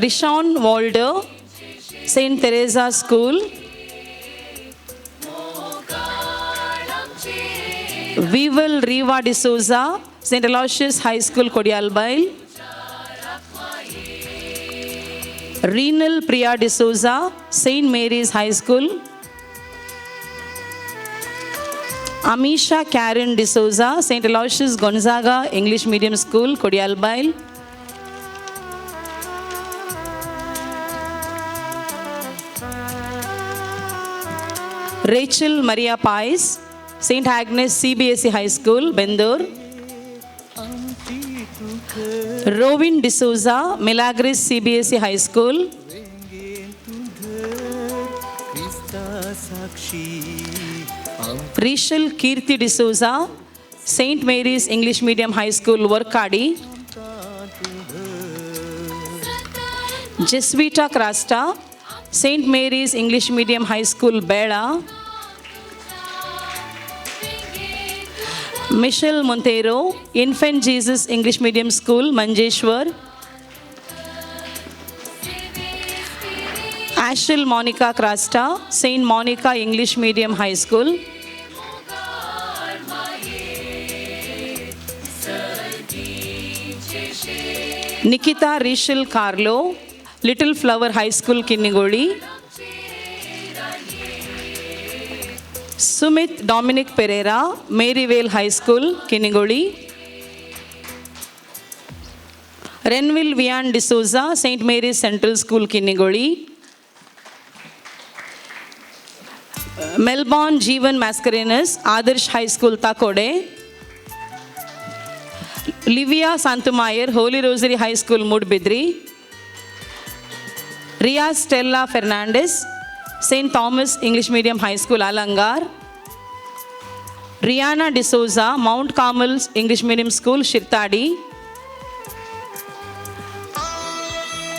Rishon Walder, St. Teresa School. Vival Riva D'Souza, St. Aloysius High School, Kodialbail. Renal Priya D'Souza, St. Mary's High School. Amisha Karen D'Souza, St. Aloysius Gonzaga English Medium School, Kodialbail. Rachel Maria Pais, St. Agnes CBSE High School, Bendur. Rovin D'Souza, Milagres CBSE High School. Rishal Kirti D'Souza, St. Mary's English Medium High School, Workadi. Jesuita Krasta, St. Mary's English Medium High School, Beda. Michelle Montero, Infant Jesus English Medium School, Manjeshwar. Ashil Monica Krasta, St. Monica English Medium High School. Nikita Rishal Carlo, Little Flower High School, Kinnigoli. Sumit Dominic Pereira, Maryvale High School, Kinnigoli. Renville Vian D'Souza, St. Mary's Central School, Kinnigoli. Melbourne Jeevan Mascarenas, Adarsh High School, Takode. Livia Santumayer, Holy Rosary High School, Mudbidri. Ria Stella Fernandez, St. Thomas English Medium High School, Alangar. Rihanna D'Souza, Mount Carmel English Medium School, Shirtadi.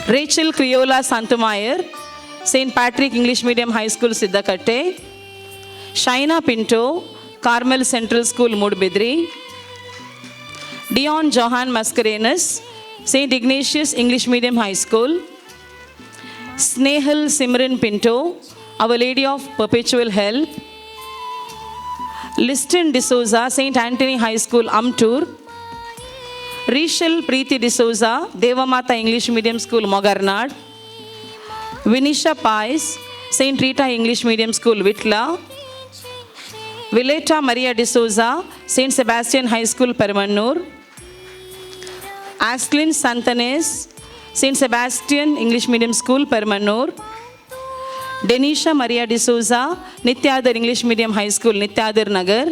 Rachel Criola Santumayer, St. Patrick English Medium High School, Siddakatte. Shaina Pinto, Carmel Central School, Mudbidri. Dion Johan Mascarenas, St. Ignatius English Medium High School. Snehal Simran Pinto, Our Lady of Perpetual Help. Liston D'Souza, St. Anthony High School, Amtur. Rachel Preeti D'Souza, Devamata English Medium School, Mogarnad. Vinisha Pais, St. Rita English Medium School, Vitla. Vileta Maria D'Souza, St. Sebastian High School, Permanur. Asklin Santanes, St. Sebastian English Medium School, Permanur. Denisha Maria D'Souza, Nityadar English Medium High School, Nityadar Nagar.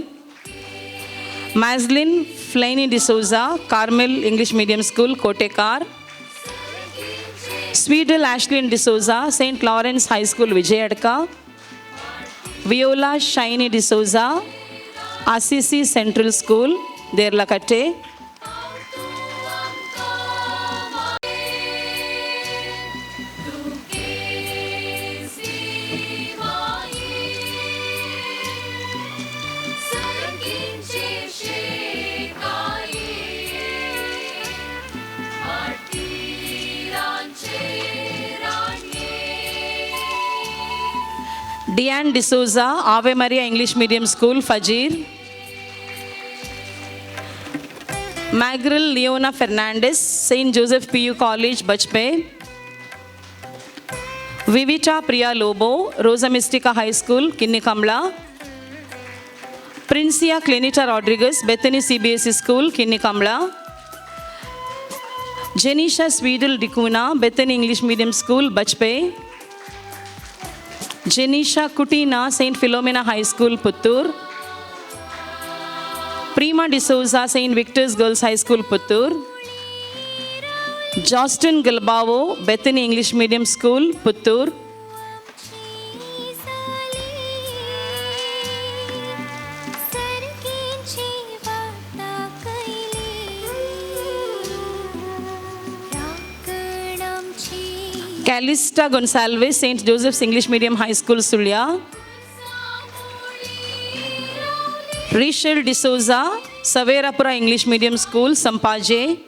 Maslin Flaney D'Souza, Carmel English Medium School, Kotekar. Swedel Ashlyn D'Souza, St. Lawrence High School, Vijayadka. Viola Shiny D'Souza, Assisi Central School, Derlakatte. Diane D'Souza, Ave Maria English Medium School, Fajir. Magril Leona Fernandez, St. Joseph PU College, Bachpe. Vivita Priya Lobo, Rosa Mystica High School, Kinnikamla. Princia Clenita Rodriguez, Bethany CBSE School, Kinnikamla. Jenisha Swedel Dikuna, Bethany English Medium School, Bachpe. Jenisha Kutina, St. Philomena High School, Puttur. Prima D'Souza, St. Victor's Girls High School, Puttur. Justin Galbavo, Bethany English Medium School, Puttur. Calista Gonsalves, St. Joseph's English Medium High School, Sulya. Rachel D'Souza, Saverapura English Medium School, Sampaje.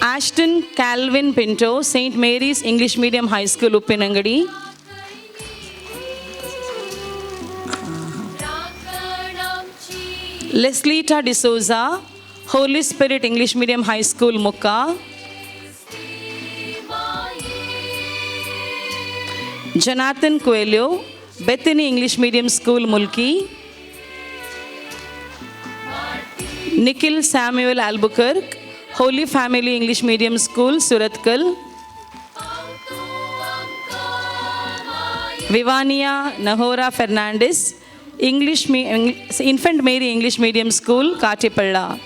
Ashton Calvin Pinto, St. Mary's English Medium High School, Uppinangadi. Leslita D'Souza, Holy Spirit English Medium High School, Mukka. Jonathan Coelho, Bethany English Medium School, Mulki. Nikhil Samuel Albuquerque, Holy Family English Medium School, Suratkal. Vivania Nahora Fernandez, Infant Mary English Medium School, Katipalla.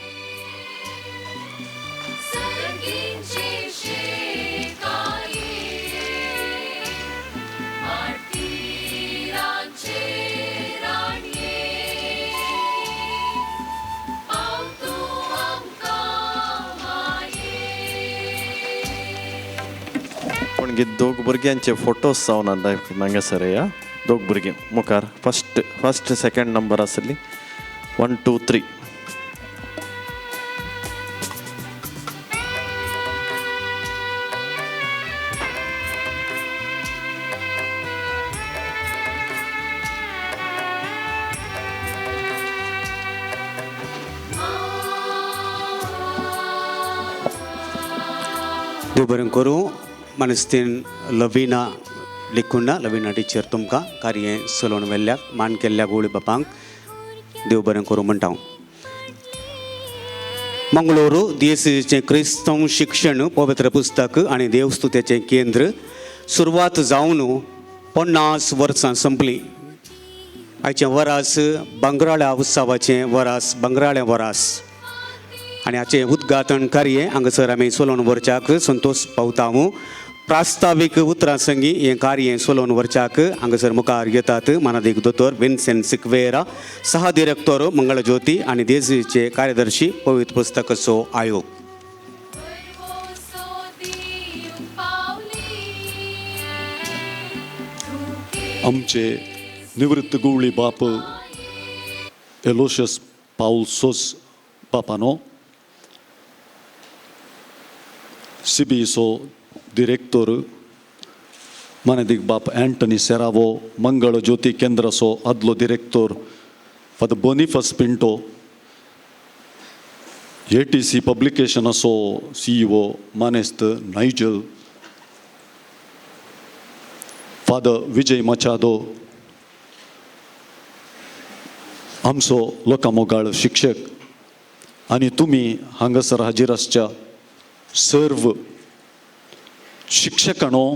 पण दोग भुरग्यांचे photos जावन नांगे sir या दोग भुरगे मुखार first second number आसली 1 2 3 देव बरें करूं. मनस्तीन लविना लिखून लविना टिचर तुमकां कार्य चलोवन व्हेल्ल्याक मान केल्ल्या गोळी बापांक देव बरें करूं म्हणटा हांव. मंगळूरू दियेसीचें क्रिस्तांव शिक्षण पवित्र पुस्तक आनी देवस्तुतेचें केंद्र सुरवात जावन 50 वर्सां संपली. आयचें वरास बंगराळ्या उत्सवाचें वरास बंगराळें वरास आनी हाचें उद्घाटन कार्य हांगासर आमी चलोवन व्हरच्याक संतोश पावता. प्रास्तावीक उतरां संगी हें कार्य चलोवन व्हरच्याक हांगासर मुखार येतात मानादीक दोतोर विन्सेंट सिक्वेरा, सह डिरेक्टर मंगळ ज्योती आनी देसीचे कार्यदर्शी पवित्र पुस्तकाचो आयोग. आमचे निवृत्त गुवळी बाप एलोशियस पाऊल सोस बापानो, सीबीसो डिरेक्टर मानेदीक बाप एंटनी सेरावो, मंगळ ज्योती केंद्राचो आदलो director father Boniface Pinto, ATC पब्लिकेशनाचो CEO मानेस्त नायजल, फादर विजय मचादो, आमचो लोकामोगाळ शिक्षक आनी तुमी हांगासर हाजीर आसच्या सर्व शिक्षकांनो,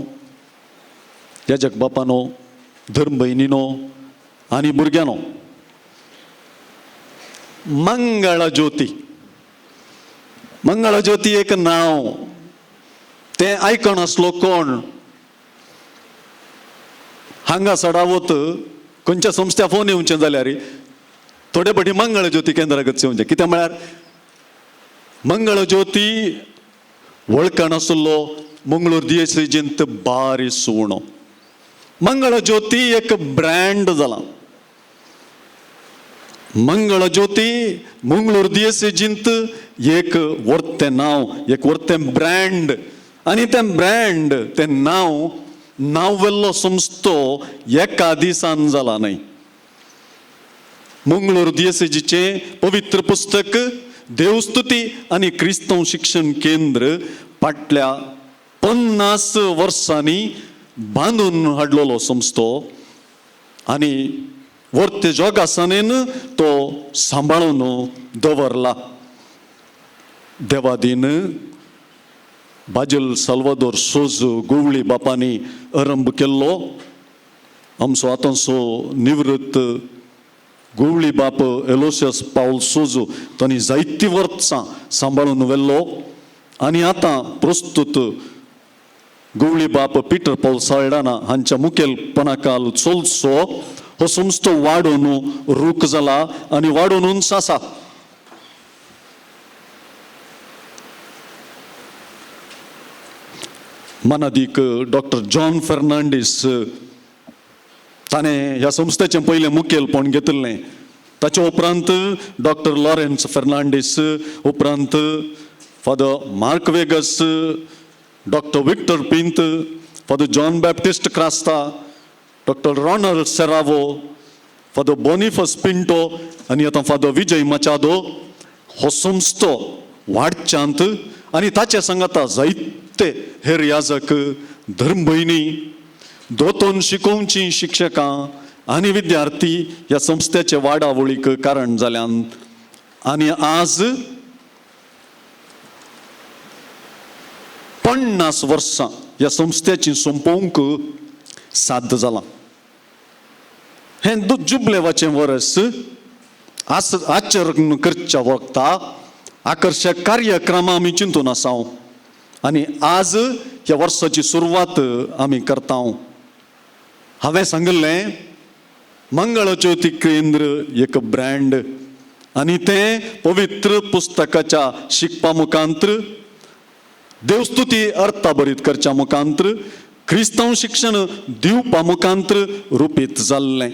याजक बापानो, धर्म भयणीनो आनी भुरग्यांनो, मंगळ ज्योती. मंगळ ज्योती एक नांव, तें आयकण आसलो कोण? हांगा सडावत खंयच्या संस्था फोन येवचें जाल्यार थोडे फाटी मंगळ ज्योती केंद्रागत येवचें. कित्याक म्हळ्यार मंगळ ज्योती वळखण आसलो मंगळूर दियेसीजींत बारीस उणो. मंगळ ज्योती एक ब्रँड जाला. मंगळ ज्योती मंगळूर दियेसीजींत एक व्हरतें नांव, एक व्हरतें ब्रँड. आनी तें ब्रँड, तें नांव वेल्लो संस्थो एका दिसान जाला न्हय. मंगळूर दियेसीजीचें पवित्र पुस्तक, देवस्तुती आनी क्रिस्तांव शिक्षण केंद्र फाटल्या 50 वर्सांनी बांदून हाडलेलो संस्थो आनी वर्ते जोगासनेन तो सांबाळून दवरला. देवादीन बाजल साल्वादोर सोज गुवळी बापांनी आरंभ केल्लो. आमचो आतांचो निवृत्त गुवळी बाप एलोशियस पाऊल सोजो तांणी जायतीं वर्सां सांबाळून व्हेल्लो. आनी आतां प्रस्तुत गुवळी बाप पिटर पाऊल साल्डाना हांच्या मुखेलपणाखाल चलचो हो संस्थो वाडून रूख जाला आनी वाडून उंच आसा. मानादीक डॉक्टर जॉन फर्नांडीस ताणें ह्या संस्थेचें पयलें मुखेलपण घेतिल्लें. ताचे उपरांत डॉक्टर लॉरेन्स फर्नांडीस, उपरांत father Mark Vegas, doctor Victor Pinto, father John Baptist Crasta, doctor Ronald Serrao, father Boniface Pinto आनी आतां फादर विजय मचादो हो संस्थो वाडच्यांत आनी ताचे सांगाता जायते हेर याजक, धर्म भयणी, दोतोन शिकोवचीं शिक्षकां आनी विद्यार्थी ह्या संस्थेचे वाडावळीक कारण जाल्यान. आनी आज 50 वर्सां ह्या संस्थेची संपोवंक साध्य जालां. हें जुबलेवाचें वर्स आचरण करच्या वक्ता आकर्शक कार्यक्रमां आमी चिंतून आसा आनी आज ह्या वर्साची सुरवात आमी करता. हांवें सांगिल्लें मंगळ ज्योती केंद्र एक ब्रँड आनी तें पवित्र पुस्तकाच्या शिकपा मुखांत्र, देवस्तुती अर्थाभरीत करच्या मुखांत्र, क्रिस्तांव शिक्षण दिवपा मुखांत्र रुपीत जाल्लें.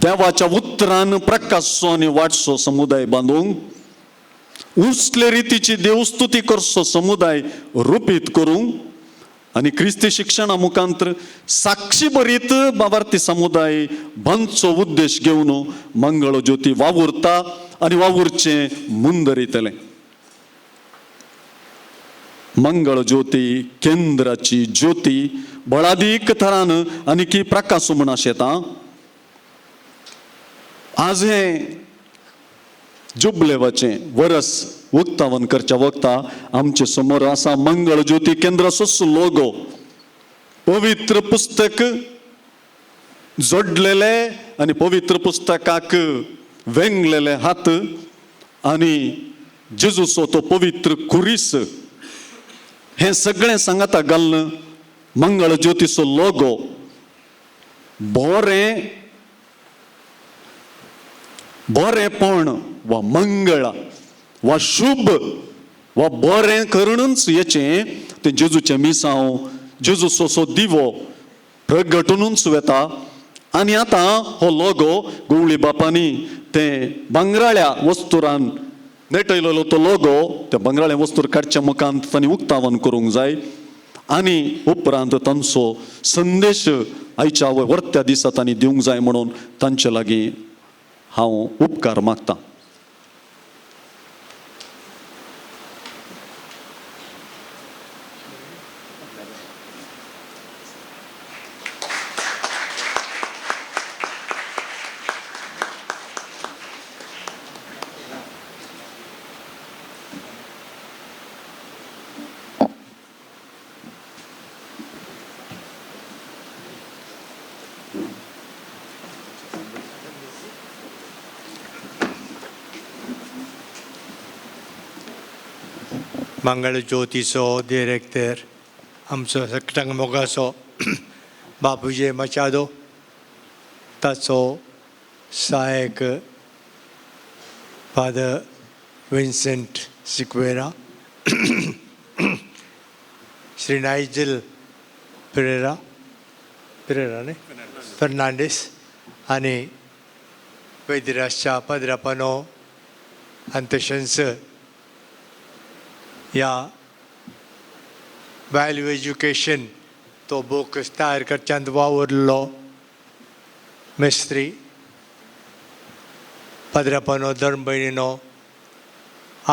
देवाच्या उतरान प्रकाशचो आनी वाडचो समुदाय बांदूंक, उसले रितीची देवस्तुती करचो समुदाय रुपीत करूंक आनी क्रिस्ती शिक्षणा मुखांत्र साक्षी बरीत बाबार्थी समुदाय बांदचो उद्देश घेवन मंगळ ज्योती वावुरता आनी वावुरचें मुंदरीतलें. मंगळ ज्योती केंद्राची ज्योती बळादीक थरान आनी प्रकाश म्हण येता. आज हे जुबलेवाचे वर्स उक्तावन करच्या वक्ता आमचे समोर असा मंगळ ज्योती केंद्राचोच लोगो पवित्र पुस्तक जोडलेले आणि पवित्र पुस्तकाक वेंगलेले हात आणि जेजूचो तो पवित्र कुरीस हे सगळे सांगता घालून मंगळ ज्योतीचो लोगो बरेपण वा मंगळ वा शुभ वा बरें करूनच येचे ते जेजूचे मिसांव जेजूचो सो दिवो प्रगटूनच वेता. आनी आतां हो लोगो गवळी बापांनी ते भांगराळ्या वस्तुरान नेटयलेलो तो लोगो त्या भांगराळ्या वस्तूर काडच्या मुखांत तांणी उक्तावन करूंक जाय आनी उपरांत तांचो संदेश आयच्या वर्त्या दिसा तांणी दिवंक जाय म्हणून तांचे लागीं हांव उपकार मागतां. मंगळ ज्योतीचो डिरेक्टर आमचो सकटांग मोगाचो बापूजी मचादो, ताचो सहायक फादर विन्सेंट सिक्वेरा, श्री नायजल पेरेरा न्ही फर्नांडीस आनी वैद्यराजच्या पदरापनो अंतशंस या व्हॅल्यू एज्युकेशन तो बुक तयार करच्यांत वावुरलो मेस्त्री पदरापनो धर्म भयणीनो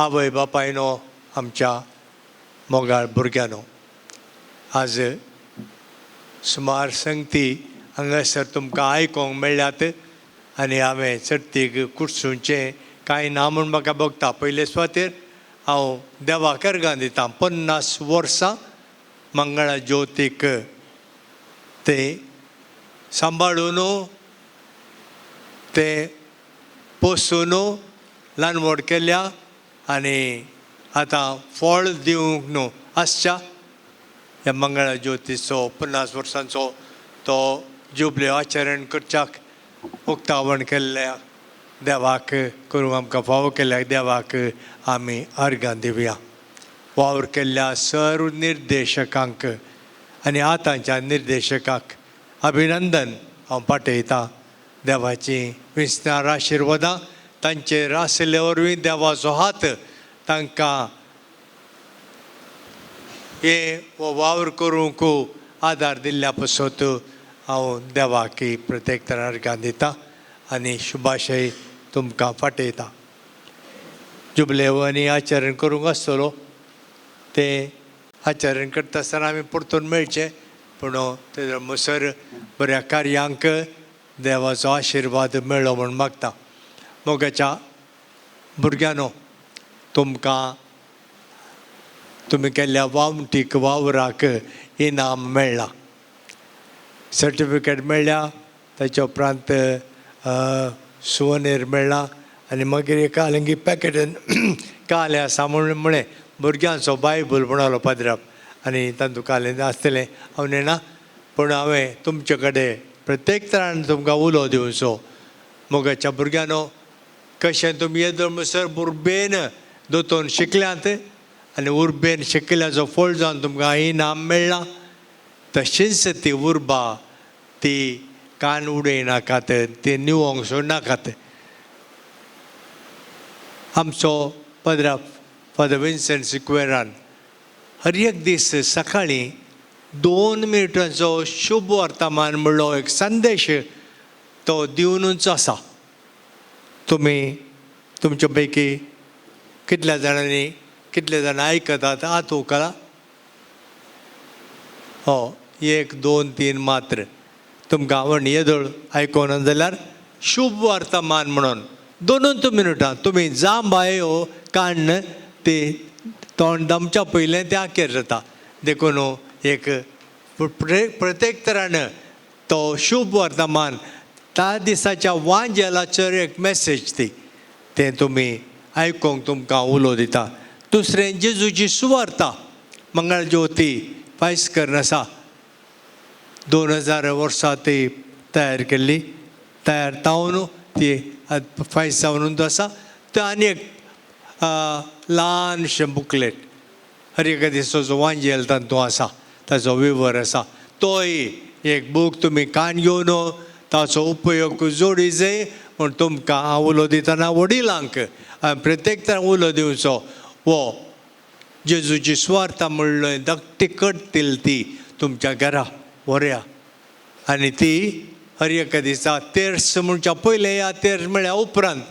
आवय बापायनो आमच्या मोगाळ भुरग्यानो, आज सुमार संगती हांगासर तुमकां आयकोंक मेळ्ळ्यात आनी हांवें सर्तीक कुडसूंचें कांय ना म्हूण म्हाका बगता. पयले सुवातेर हांव देवाक अर्गां दितां. 50 वर्सां मंगळा ज्योतीक ते सांबाळून ते पोसून ल्हान व्हड केल्या आनी आतां फळ दिवंक न्हू आसच्या ह्या मंगळा ज्योतीचो 50 वर्सांचो तो जुबली आचरण करच्याक उक्तावण केल्ल्या देवाक करूंक आमकां फावो केल्याक देवाक आमी अर्गां दिवया. वावर केल्ल्या सर्व निर्देशकांक आनी आतांच्या निर्देशकाक अभिनंदन हांव पाठयतां. देवाची विस्तार आशिर्वादां तांचेर आसले वरवीं देवाचो हात तांकां हे वावर करूंक आदार दिल्ल्या पासत हांव देवाक प्रत्येक तरां अर्गां दितां आनी शुभाशय तुमकां फाटयतां. जुबलेवांनी आचरण करूंक आसतलो ते आचरण करता आसतना आमी परतून मेळचे, पूण तेजो मुसर बऱ्या कार्यांक देवाचो आशिर्वाद मेळ्ळो म्हूण मागता. मोगाच्या भुरग्यानो, तुमकां तुमी केल्ल्या वावटीक वावराक इनाम मेळ्ळां, सर्टिफिकेट मेळ्ळ्या, ताच्या उपरांत सुवनेर मेळ्ळा आनी मागीर एक आलंगी पॅकेटान काले आसा म्हणे भुरग्यांचो बायबल म्हणलो पदराप आनी तातूंत काले आसतलें हांव नेना, पूण हांवें तुमचे कडेन प्रत्येक तरान तुमकां उलो दिवचो. मोगाच्या भुरग्यानो, कशें तुमी येदो म्हणसर उर्बेन दोतोन शिकल्यांत आनी उर्बेन शिकल्याचो फळ जावन तुमकां इनाम मेळ्ळां, तशींच ती उर्बा ती कान उडयनाकात, ती निवोंक सोडनाकात. आमचो पदराप फादर विन्सेंट सिक्वेरान हर एक दीस सकाळीं 2 मिनटांचो शुभ वर्तमान म्हणलो एक संदेश तो दिवनूच आसा. तुमी तुमचे पैकी कितल्या जाणांनी कितले जाण आयकतात हात उखला. हो 1 2 3 मात्र तुमकां आवड येदोळ आयकोना जाल्यार शुभ वर्तमान म्हणून 2 मिनटां तुमी जांब बायो काडन ते तोंड दमच्या पयलें ते आखेर जाता देखून एक प्रत्येक तरान तो शुभ वर्तमान त्या दिसाच्या वांजेलाचेर एक मेसेज ती तें तुमी आयकोंक तुमकां उलो दिता. दुसरें जेजूची सुवार्ता मंगळ ज्योती फायज करून आसा 2000 वर्सां ती तयार केल्ली तयार जावन ती फायज जावन आसा. तो आनी एक ल्हानशें बुकलेट हर एका दिसाचो वांजेल तातूंत आसा ताचो विवर आसा. तोय एक बूक तुमी कान घेवन ताचो उपयोग जोडी जाय म्हूण तुमकां हांव उलो दितना वडिलांक प्रत्येक तरां उलो दिवचो. वो जेजूची सुवार्ता म्हणलो धाकटी कट्टील ती तुमच्या घरा व्हरया आनी ती हर एका दिसा तेर्स म्हणच्या पयलें या तेर्स म्हळ्यार उपरांत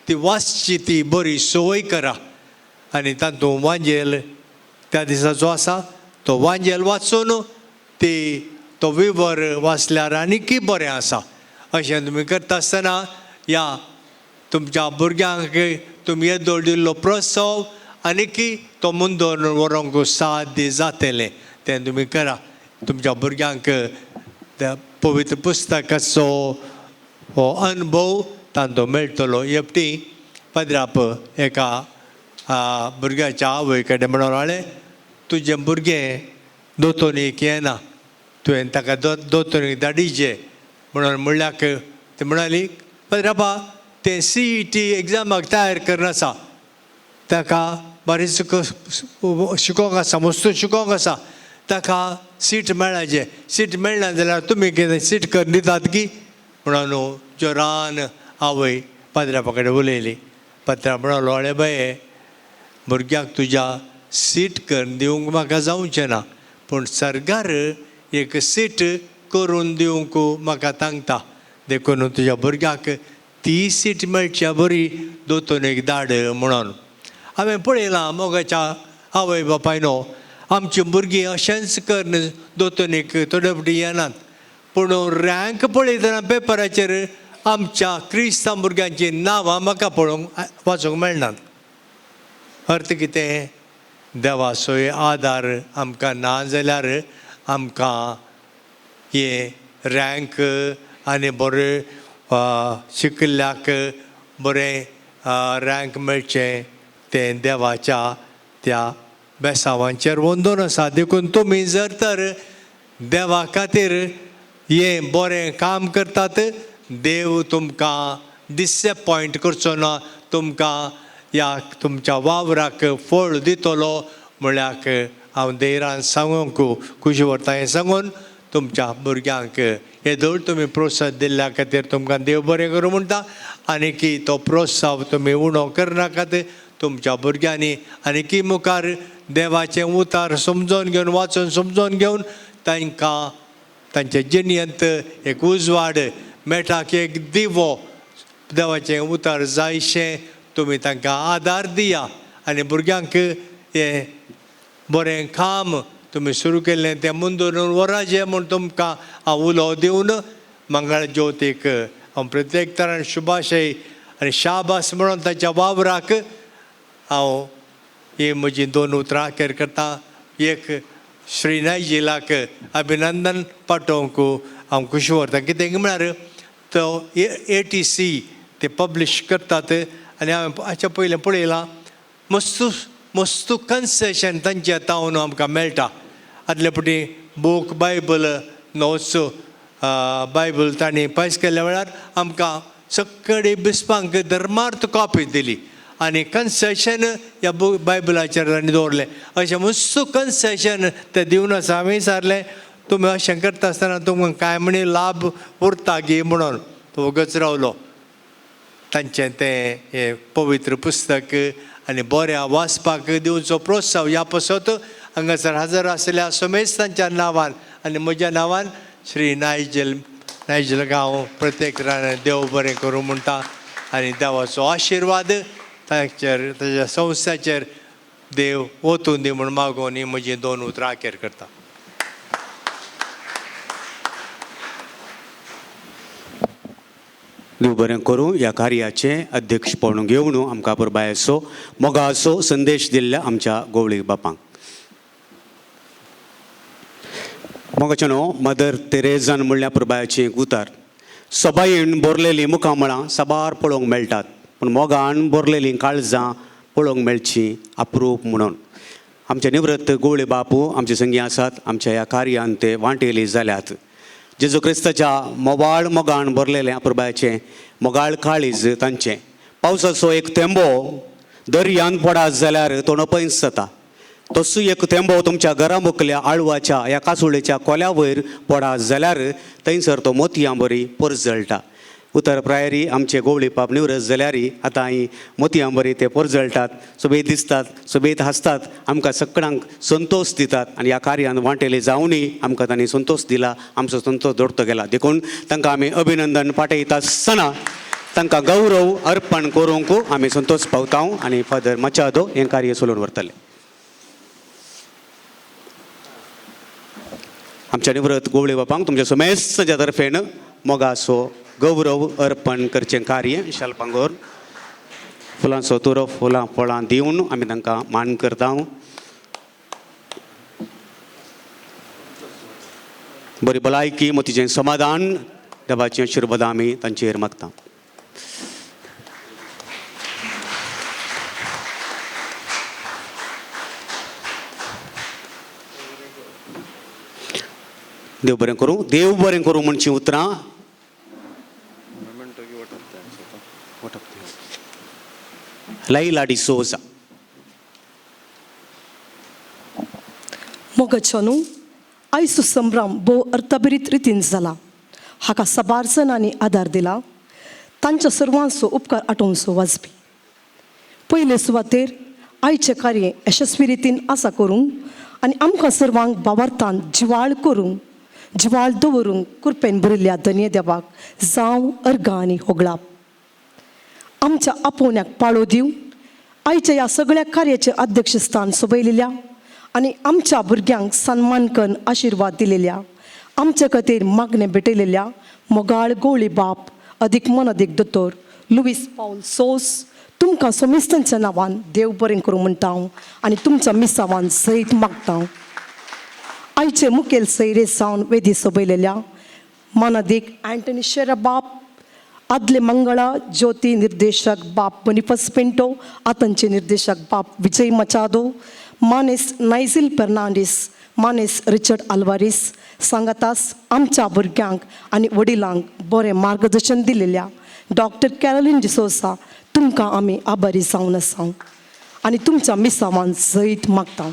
ती वाचची ती बरी संवय करा आनी तातूंत वांजेल त्या दिसाचो आसा तो वांजेल वाचून ती तो विवर वाचल्यार आनीकय बरें आसा. अशें तुमी करता आसतना या तुमच्या भुरग्यांक तुमी येदोळ दिल्लो प्रोत्सव आनीकय तो मुंदोर व्हरोंक साध्य जातलें तें तुमी करा. तुमच्या भुरग्यांक पवित्र पुस्तकाचो हो अनुभव तांचो मेळटलो. हेपटी पदराप एका भुरग्याच्या आवय कडेन म्हणून हाडलें तुजें भुरगें दोतोनीक येना तुवें ताका दोतोनीक धाडिचें म्हणून म्हणल्याक ती म्हणाली पदरापा तें CET एग्जामाक तयार करना आसा ताका बरेंच शिकोवंक आसा मस्त शिकोवंक आसा ताका सीट मेळाचें सीट मेळना जाल्यार तुमी कितें सीट करून दितात की म्हणून जोरान आवय पदरापा कडेन उलयली. पदराप म्हणलो अळे बाये भुरग्याक तुज्या सीट करून दिवंक म्हाका जावचें ना पूण सरकार एक सीट करून दिवंक म्हाका सांगता देखून तुज्या भुरग्याक ती सीट मेळच्या बरी दोतोनीक धाड म्हणून. हांवें पळयलां मोगाच्या आवय बापायनो आमची भुरगीं अशेंच करून दोतोनीक थोडे फावटी येनात पूण रँक पळयतना पेपराचेर आमच्या क्रिस्तांव भुरग्यांची नांवां म्हाका पळोवंक वाचूंक मेळनात. अर्थ कितें देवाचोय आदार आमकां ना जाल्यार आमकां हे रँक आनी बरें शिकिल्ल्याक बरें रँक मेळचें तें देवाच्या त्या बेसांवांचेर वंदून आसा. देखून तुमी जर तर देवा खातीर हें बरें काम करतात देव तुमकां डिसएपॉयंट करचो ना तुमकां ह्या तुमच्या वावराक फळ दितलो म्हळ्यार हांव देरान सांगूंक खुशी व्हरता. हें सांगून तुमच्या भुरग्यांक येदोळ तुमी प्रोत्साहन दिल्ल्या खातीर तुमकां देव बरें करूं म्हणटा आनीकी तो प्रोत्साहन तुमी उणो करनाकात. तुमच्या भुरग्यांनी आनीकी मुखार देवाचें उतार समजोन घेवन वाचून समजोन घेवन तांकां तांचे जिणेंत एक उजवाड मेळटा की एक दिवो देवाचें उतार जायशें तुमी तांकां आदार दिया आनी भुरग्यांक हें बरें काम तुमी सुरू केल्लें तें मुंदोरून वराचें म्हूण तुमकां हांव उलो दिवन मंगळ ज्योतीक हांव प्रत्येक तरान शुभाशय आनी शाबास म्हणून ताच्या वावराक हांव ही म्हजी 2 उतरां अखेर करता. एक श्री नायजिलाक अभिनंदन पाठोवंक हांव खुशी व्हरता कित्याक म्हळ्यार तो ATC ते पब्लीश करतात आनी हांवें हाच्या पयलें पळयलां मस्त कन्सेशन तांचे हातावन आमकां मेळटा. आदले फावटी बूक बायबल नोट्स बायबल तांणी पायस केल्ल्या वेळार आमकां सगळे बिस्पांक धर्मार्थ कॉपी दिली आनी कन्सेशन ह्या बायबलाचेर तांणी दवरलें. अशें मस्त कन्सेशन ते दिवन आसा. हांवें विचारलें तुमी अशें करता आसतना तुमकां कांय म्हणी लाभ उरता गे म्हणून तो वगच रावलो. तांचें तें हें पवित्र पुस्तक आनी बऱ्या वाचपाक दिवचो प्रोत्साहन ह्या पासत हांगासर हजर आसल्या सोमेस्तांच्या नांवान आनी म्हज्या नांवान श्री नायजल गांव प्रत्येक देव बरें करूं म्हणटा आनी देवाचो आशिर्वाद ताचेर ताच्या संस्थाचेर देव वचून दी म्हूण मागोवन ही म्हजी 2 उतरां अखेर करता. देव बरें करूं. ह्या कार्याचें अध्यक्षपण घेवन आमकां पुरबायचो मोगाचो संदेश दिल्ल्या आमच्या गवळी बापांक. मोगाचें न्हू मदर तेरेझान म्हणल्या पुरबायाचें एक उतार. सबाईन बरलेलीं मुखामळां साबार पळोवंक मेळटात पूण मोगान बरलेलीं काळजां पळोवंक मेळचीं अप्रूप म्हणून. आमचे निवृत्त गवळी बापू आमचे संगी आसात. आमच्या ह्या कार्यान ते वांटेली जाल्यात. जेजू क्रिस्ताच्या मोबाळ मोगान बरलेलें पुरबायाचें मोगाळ काळीज तांचें. पावसाचो एक थेंबो दर्यान पडात जाल्यार तो नपयस जाता. तसो एक थेंबो तुमच्या घरा मुखल्या आळवाच्या ह्या कासोळेच्या कोल्या वयर पडात जाल्यार थंयसर तो मोतयां बरी परजळटा. उतर प्रायरी आमचे गवळी पाप निवृत्त जाल्यारी आतां ही मोतयां बरी ते परजळटात, सोबीत दिसतात, सोबीत हांसतात, आमकां सगळ्यांक संतोश दितात. आनी ह्या कार्यान वांटेले जावनय आमकां तांणी संतोश दिला. आमचो संतोश दडतो गेला देखून तांकां आमी अभिनंदन पाठयता आसतना तांकां गौरव अर्पण करूंक आमी संतोश पावता. आनी फादर मचादो हें कार्य चलोवन व्हरतले. आमच्या निवृत्त गवळी बापांक तुमच्या समेस्ताच्या तर्फेन मोगाचो गौरव अर्पण करचें कार्य शालपांगोर फुलांचो तुरो फुलां फळां दिवन आमी तांकां मान करता. बरी भलायकी मोतीचें समाधान देवाचें आशिर्वाद आमी तांचेर मागता. देव बरें करूं. देव बरें करूं म्हणचीं उतरां लैला डिसोजा. मोगाचें आयचो संभ्रम भोव अर्थभरीत रितीन जाला. हाका साबार जाणांनी आदार दिला. तांच्या सर्वांचो उपकार आठोवचो वाजपी. पयले सुवातेर आयचें कार्य यशस्वी रितीन आसा करूंक आनी आमकां सर्वांक भावार्थान जिवाळ करूंक जिवाळ दवरूंक कृपेन भरिल्ल्या धन्य देवाक जावं अर्गां आनी होगळाप. आमच्या आपोवण्याक पाळो दिवं आयच्या ह्या सगळ्या कार्याचें अध्यक्षस्थान सोबयलेल्या आनी आमच्या भुरग्यांक सन्मानकन आशिर्वाद दिलेल्या आमचे खातीर मागणें भेटयलेल्या मोगाळ गवळी बाप अदीक मन अदीक दोतोर लुईस पाऊल सोस तुमकां समेस्तांच्या नांवान देव बरें करूं म्हणटा आनी तुमच्या मिसावान सयत मागता. आयचे मुखेल सैरे सावन वेदी सोबयलेल्या मानदीक अँटनी शेरा बाप, आदले मंगळा ज्योती निर्देशक बाप बनिफस पिंटो, आतांचे निर्देशक बाप विजय मचादो, मानेस नायझिल फर्नांडीस, मानेस रिचर्ड आल्वारीस सांगातास आमच्या भुरग्यांक आनी वडिलांक बरें मार्गदर्शन दिलेल्या डॉक्टर कॅरोलिन डिसोसा तुमकां आमी आभारी जावन आसा आनी तुमच्या मिसावान जैत मागता.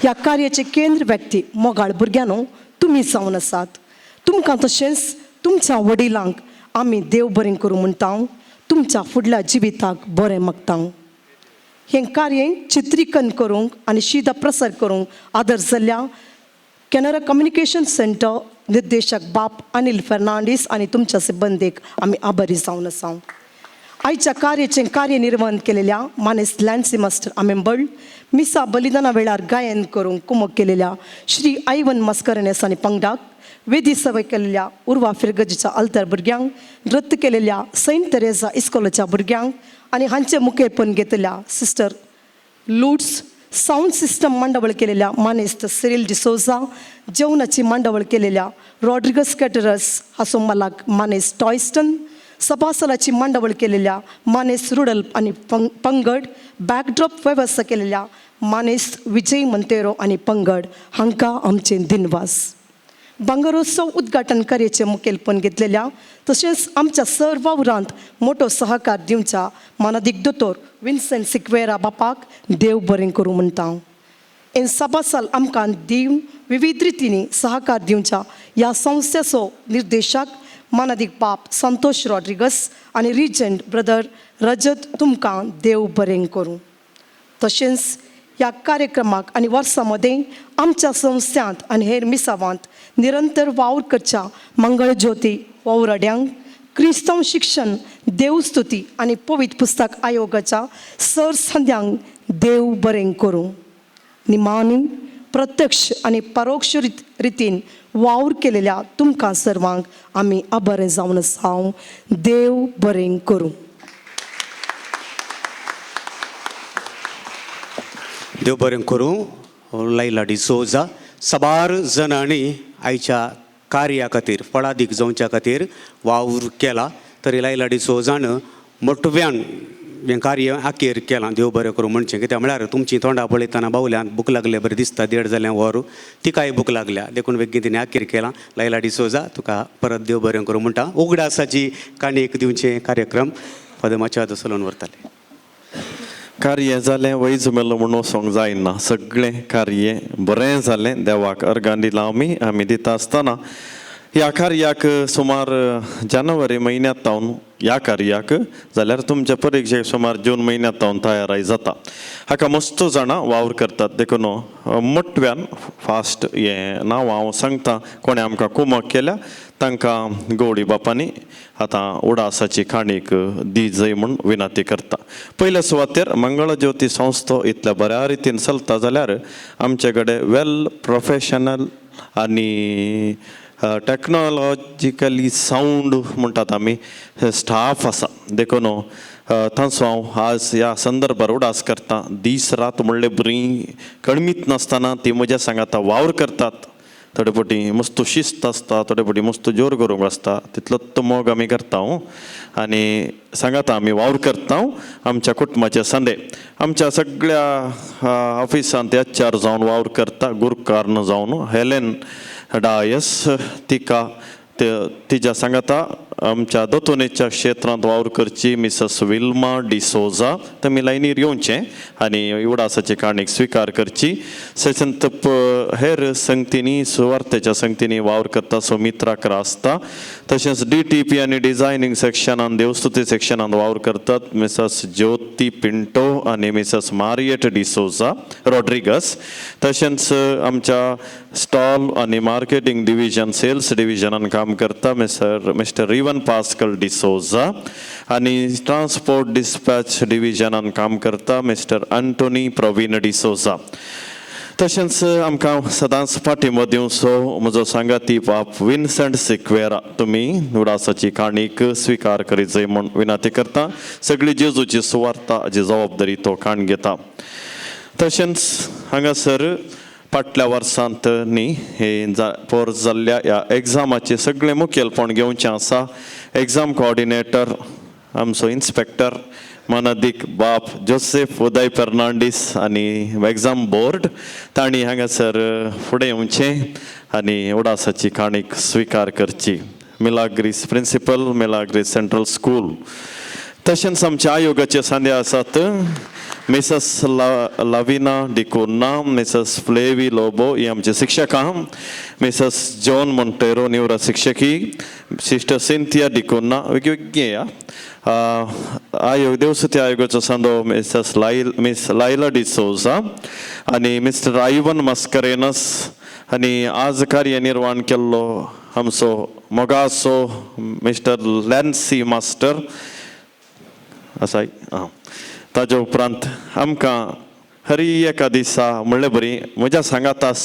ह्या कार्याचे केंद्र व्यक्ती मोगाळ भुरग्यांनो तुमी जावन आसात. तुमकां तशेंच तुमच्या वडिलांक आमी देव बरें करूं म्हणटा. तुमच्या फुडल्या जिविताक बरें मागता. हें कार्य चित्रीकरण करूंक आनी शिदा प्रसार करूंक आदर जाल्ल्या कॅनरा कम्युनिकेशन सेंटर निर्देशक बाप अनिल फर्नांडीस आनी तुमच्या सिब्बंदीक आमी आभारी जावन आसा. आयच्या कार्याचें कार्यनिर्वहन केलेल्या मानेस लॅन्सी मास्टर आमेंबळ, मिसा बलिदाना वेळार गायन करूंक कुमक केलेल्या श्री आयवन मस्करनेस आनी पंगडाक, वेदी सवय केलेल्या उर्वा फिरगजीच्या अल्तर भुरग्यांक, नृत्य केलेल्या सेंट तेरेझा इस्कॉलाच्या भुरग्यांक आनी हांचे मुखेलपण घेतलेल्या सिस्टर लूड्स, साऊंड सिस्टम मांडवळ केलेल्या मानेस्त सिरिल डिसोजा, जेवणाची मांडवळ केलेल्या रॉड्रिगस कॅटरस हासो मालाक मानेस टॉयस्टन, सभासलाची मांडवळ केलेल्या मानेस रुडल आणि पंगड, बॅकड्रॉप वेवस्था केलेल्या मानेस विजय मंतेरो आणि पंगड हांकां आमचे दिनवास. भांगरोत्सव उद्घाटन कार्याचे मुखेलपण घेतलेल्या तशेंच आमच्या सर्व वावरांत मोठो सहकार दिवच्या मानदीक दोतोर विन्सेंट सिक्वेरा बापाक देव बरें करूं म्हणटा. इन सभासाल आमकां दिवन विविध रितींनी सहकार दिवच्या ह्या संस्थेचो निर्देशक मानदीक बाप संतोष रॉड्रिगस आनी रिजंट ब्रदर रजत तुमकां देव बरें करूं. तशेंच ह्या कार्यक्रमाक आनी वर्सां मदें आमच्या संस्थ्यांत आनी हेर मिसावांत निरंतर वावर करच्या मंगळ ज्योती वावराड्यांक, क्रिस्तांव शिक्षण, देवस्तुती आनी पवित्र पुस्तक आयोगाच्या सरसंध्यांक देव बरें करूं. निमाणी प्रत्यक्ष आणि परोक्ष रितीन वावर केलेल्या तुमकां सर्वांक आमी आभारी जावन आसां. देव बरें करूं. देव बरें करूं. लायला डिसोजा साबार जणांनी आयच्या कार्या खातीर फळादीक जावच्या खातीर वावर केला. तरी लायला डिसोजान मोठव्यान हें कार्य आखेर केलां. देव बरें करूं म्हणचें कित्याक म्हळ्यार तुमची तोंडां पळयतना बावल्यान भूक लागले बरें दिसता. 1.5 जाल्यां वर तिकाय भूक लागल्या देखून वेगळी तिणें आखेर केलां. लायला डिसोजा तुका परत देव बरें करूं म्हणटा. उगडासाची काणयेक दिवचें कार्यक्रम पदमाच्या चलोवन व्हरताले. कार्य जालें वयज मेलो म्हणून वचोंक जायना. सगळें कार्य बरें जालें. देवाक अर्गां दिलां आमी दिता आसतना ह्या कार्याक सुमार जानेवारी म्हयन्यांत तावन ह्या कार्याक जाल्यार तुमच्या परिक्षेक सुमार जून म्हयन्यांत तावन तयाराय जाता. हाका मस्त जाणां वावर करतात. देखून मोठव्यान फास्ट हें नांव हांव सांगता. कोणें आमकां कुमक केल्या तांकां गवळी बापांनी आतां उडासाची काणीक दिजय म्हूण विनंती करता. पयल्या सुवातेर मंगळ ज्योती संस्था इतल्या बऱ्या रितीन चलता जाल्यार आमचे कडेन वेल प्रोफेशनल आनी टॅक्नॉलॉजिकली साऊंड म्हणटात आमी स्टाफ आसा. देखून तांचो हांव आज ह्या संदर्भार उडास करता. दीस रात म्हणले बरीं कणमीत नासतना ती म्हज्या सांगाता वावर करतात. थोडे फावटी मस्त शिस्त आसता, थोडे फावटी मस्त जोर करूंक आसता. तितलो तो मोग आमी करता आनी सांगाता आमी वावर करता आमच्या कुटुंबाचे संदे. आमच्या सगळ्या ऑफिसांत HR जावन वावर करता. गुरकारन जावन हेलेन डायस तिका तिच्या सांगाता आमच्या दोतोनेच्या क्षेत्रांत वावर करची मिसेस विल्मा डिसोजा. तुमी लायनीर येवचें आनी उडासाची काणीक स्विकार करची. सेशंत हेर संगतींनी सुवार्थेच्या संगतींनी वावर करता. सुमित्रा आसता. तशेंच DTP आनी डिझायनींग सेक्शनान देवस्तुती सेक्शनान वावर करतात मिसेस ज्योती पिंटो आनी मिसेस मारियट डिसोजा रॉड्रिगस. तशेंच आमच्या स्टॉल आनी मार्केटिंग डिविजन सेल्स डिविजनान काम करता मिस्टर रिवन पास्कल डिसोजा आनी ट्रान्सपोर्ट डिस्पॅच डिविजनान काम करता मिस्टर अँटोनी प्रवीण डिसोजा. तशेंच आमकां सदांच पाठिंबो दिवचो म्हजो सांगाती बाप विन्संट सिक्वेरा. तुमी उडासाची काणीक स्विकार करीत जाय म्हूण विनंती करता. सगळी जेजूची सुवार्ता हाजी जबाबदारी तो काण घेता. तशेंच हांगासर फाटल्या वर्सांत न्ही हे पोर जाल्ल्या ह्या एग्जामाचे सगळें मुखेलपण घेवचें आसा. एग्जाम कोऑर्डिनेटर आमचो इन्स्पेक्टर मानादीक बाप जोसेफ उदय फेर्नांडीस आनी एग्जाम बोर्ड तांणी हांगासर फुडें येवचें आनी उडासाची काणीक स्विकार करची. Milagres principal Milagres central school. तशेंच आमच्या आयोगाचे सांदे आसात मिसेस लाविना डिकोना, मिसेस फ्लेवी लोबो ही आमची शिक्षकां, मिसेस जॉन मोंटेरो निवृत्त शिक्षकी, सिस्टर सिंथिया डिकोना वेगवेगळी आयोग देवसुती आयोगाचो सांदो मिस लायला डिसोजा आनी मिस्टर आयवन मस्करेनस आनी आज कार्यनिर्वाण केल्लो आमचो मोगासो मिस्टर लॅन्सी मास्टर आसाय. ताजे उपरांत आमकां हरी एका दिसा म्हणले बरी म्हज्या सांगातास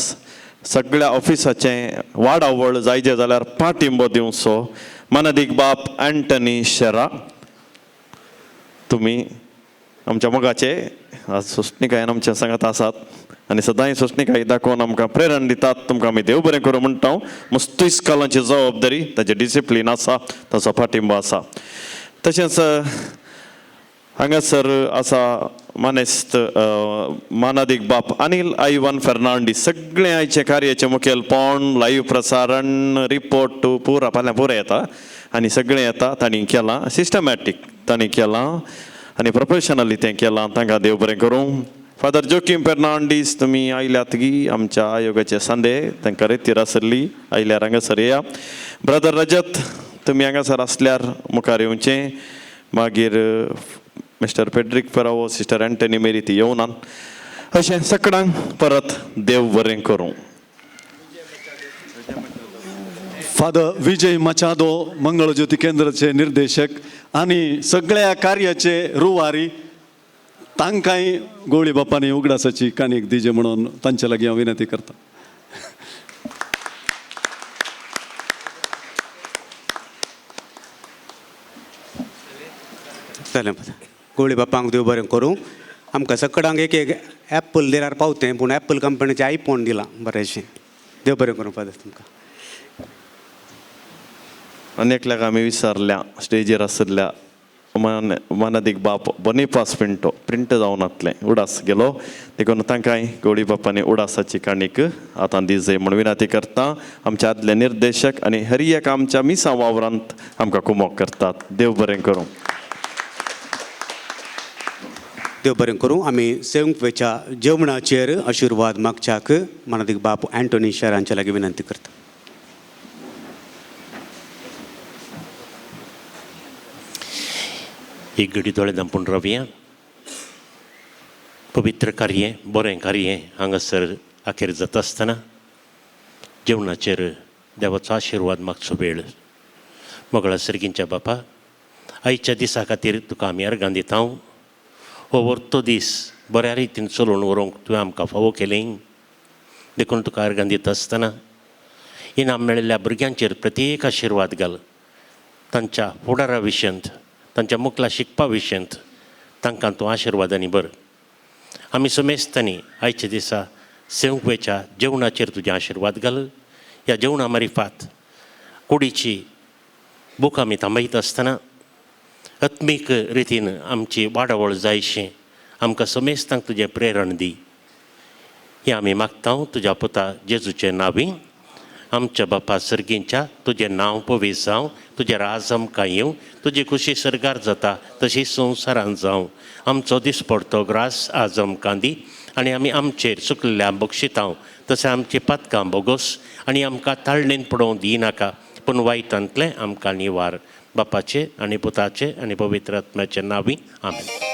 सगळ्या ऑफिसाचें वाडावळ जायचें जाल्यार पाठिंबो दिवचो. मानादीक बाप अँटनी शेरा तुमी आमच्या मोगाचे आज सोंसणीकायेन आमच्या सांगात आसात आनी सदांय सोंसणीकाय दाखोवन आमकां प्रेरण दितात. तुमकां आमी देव बरें करूं म्हणटा. मस्त इस्कॉलांची जबाबदारी ताचें डिसिप्लीन आसा, ताचो पाठिंबो आसा. तशेंच हांगासर आसा मानेस्त मानादीक बाप अनिल आयवन फेर्नांडीस. सगळें आयचे कार्याचें मुखेलपण लायव्ह प्रसारण रिपोर्ट पुरा फाल्यां पुरो येता आनी सगळें येता. तांणी केलां सिस्टमॅटीक तांणी केलां आनी प्रोफेशनली तें केलां. तांकां देव बरें करूं. फादर जोकीम फेर्नांडीस तुमी आयल्यात की आमच्या आयोगाचे सांदे तांकां रेतीर आसली आयल्यार हांगासर येया. ब्रदर रजत तुमी हांगासर आसल्यार मुखार येवचें. मागीर मिस्टर पेड्रीक पेरावो, सिस्टर अँटनी मेरी ती येवनान. अशें सगळ्यांक परत देव बरें करूं. फादर विजय मचादो मंगळज्योती केंद्राचे निर्देशक आणि सगळ्या कार्याचे रुवारी तांकांय गवळी बापांनी उगडासाची काणीक दिजे म्हणून तांच्या लागीं हांव विनंती करता. जालें गवळी बापांक देव बरें करूं. आमकां सकडांक एक एप्पल दिल्यार पावतें, पूण एप्पल कंपनीचें आयफोन दिलां बरेंशें. देव बरें करूं फादर तुमकां. अनेकल्याक आमी विचारल्या स्टेजीर आशिल्ल्या मानादीक बाप बनेपास प्रिंट जावन आसलें उडास गेलो, देखून तांकांय गवळी बापांनी उडासाची काणीक आतां दिजय म्हूण विनंती करता. आमचे आदले निर्देशक आनी हर एक आमच्या मिसां वावरांत आमकां कुमोक करतात. देव बरें करूं. देव बरें करूं. आमी सेवंकवेच्या जेवणाचेर आशिर्वाद मागच्याक मानादीक बाप अँटोनी शारांच्या लागीं विनंती करता. एक घडी दोळे धांपून रावया. पवित्र कार्य बरें कार्य हांगासर आखेर जाता आसतना जेवणाचेर देवाचो आशिर्वाद मागचो वेळ. मोगळा सर्गींच्या बापा, आयच्या दिसा खातीर तुका आमी अर्गां दिता. हो वर्तो दीस बऱ्या रितीन चलोवन व्हरूंक तुवें आमकां फावो केलें. देखून तुका अर्गां दिता आसतना इनाम मेळिल्ल्या भुरग्यांचेर प्रत्येक आशिर्वाद घाल. तांच्या फुडारा विशयंत, तांच्या मुखाला शिकपा विशयंत तांकां तूं आशिर्वादांनी भर. आमी समेस्तांनी आयच्या दिसा सेवंकवेच्या जेवणाचेर तुजें आशिर्वाद घाल. ह्या जेवणा मारिफात कुडीची बूक आमी थांबयता आसतना आत्मीक रितीन आमची वाडावळ जायशीं आमकां समेस्तांक तुजें प्रेरण दी. हें आमी मागता तुज्या पुता जेजूचे नांवी. आमच्या बापा सर्गींच्या तुजें नांव पवीत जावं, तुजें राज आमकां येवं, तुजी खुशी सरगार जाता तशी संवसारांत जावं. आमचो दिसपडतो ग्रास आज आमकां दी आनी आमी आमचेर चुकलेल्या बक्षितांव तशें आमची पातकां बोगोस आनी आमकां ताळणेन पडोवं दिनाका, पूण वायटांतलें आमकां निवार. बापाचे आनी पुताचे आनी पवित्र आत्म्याचे नांवी. आमेन.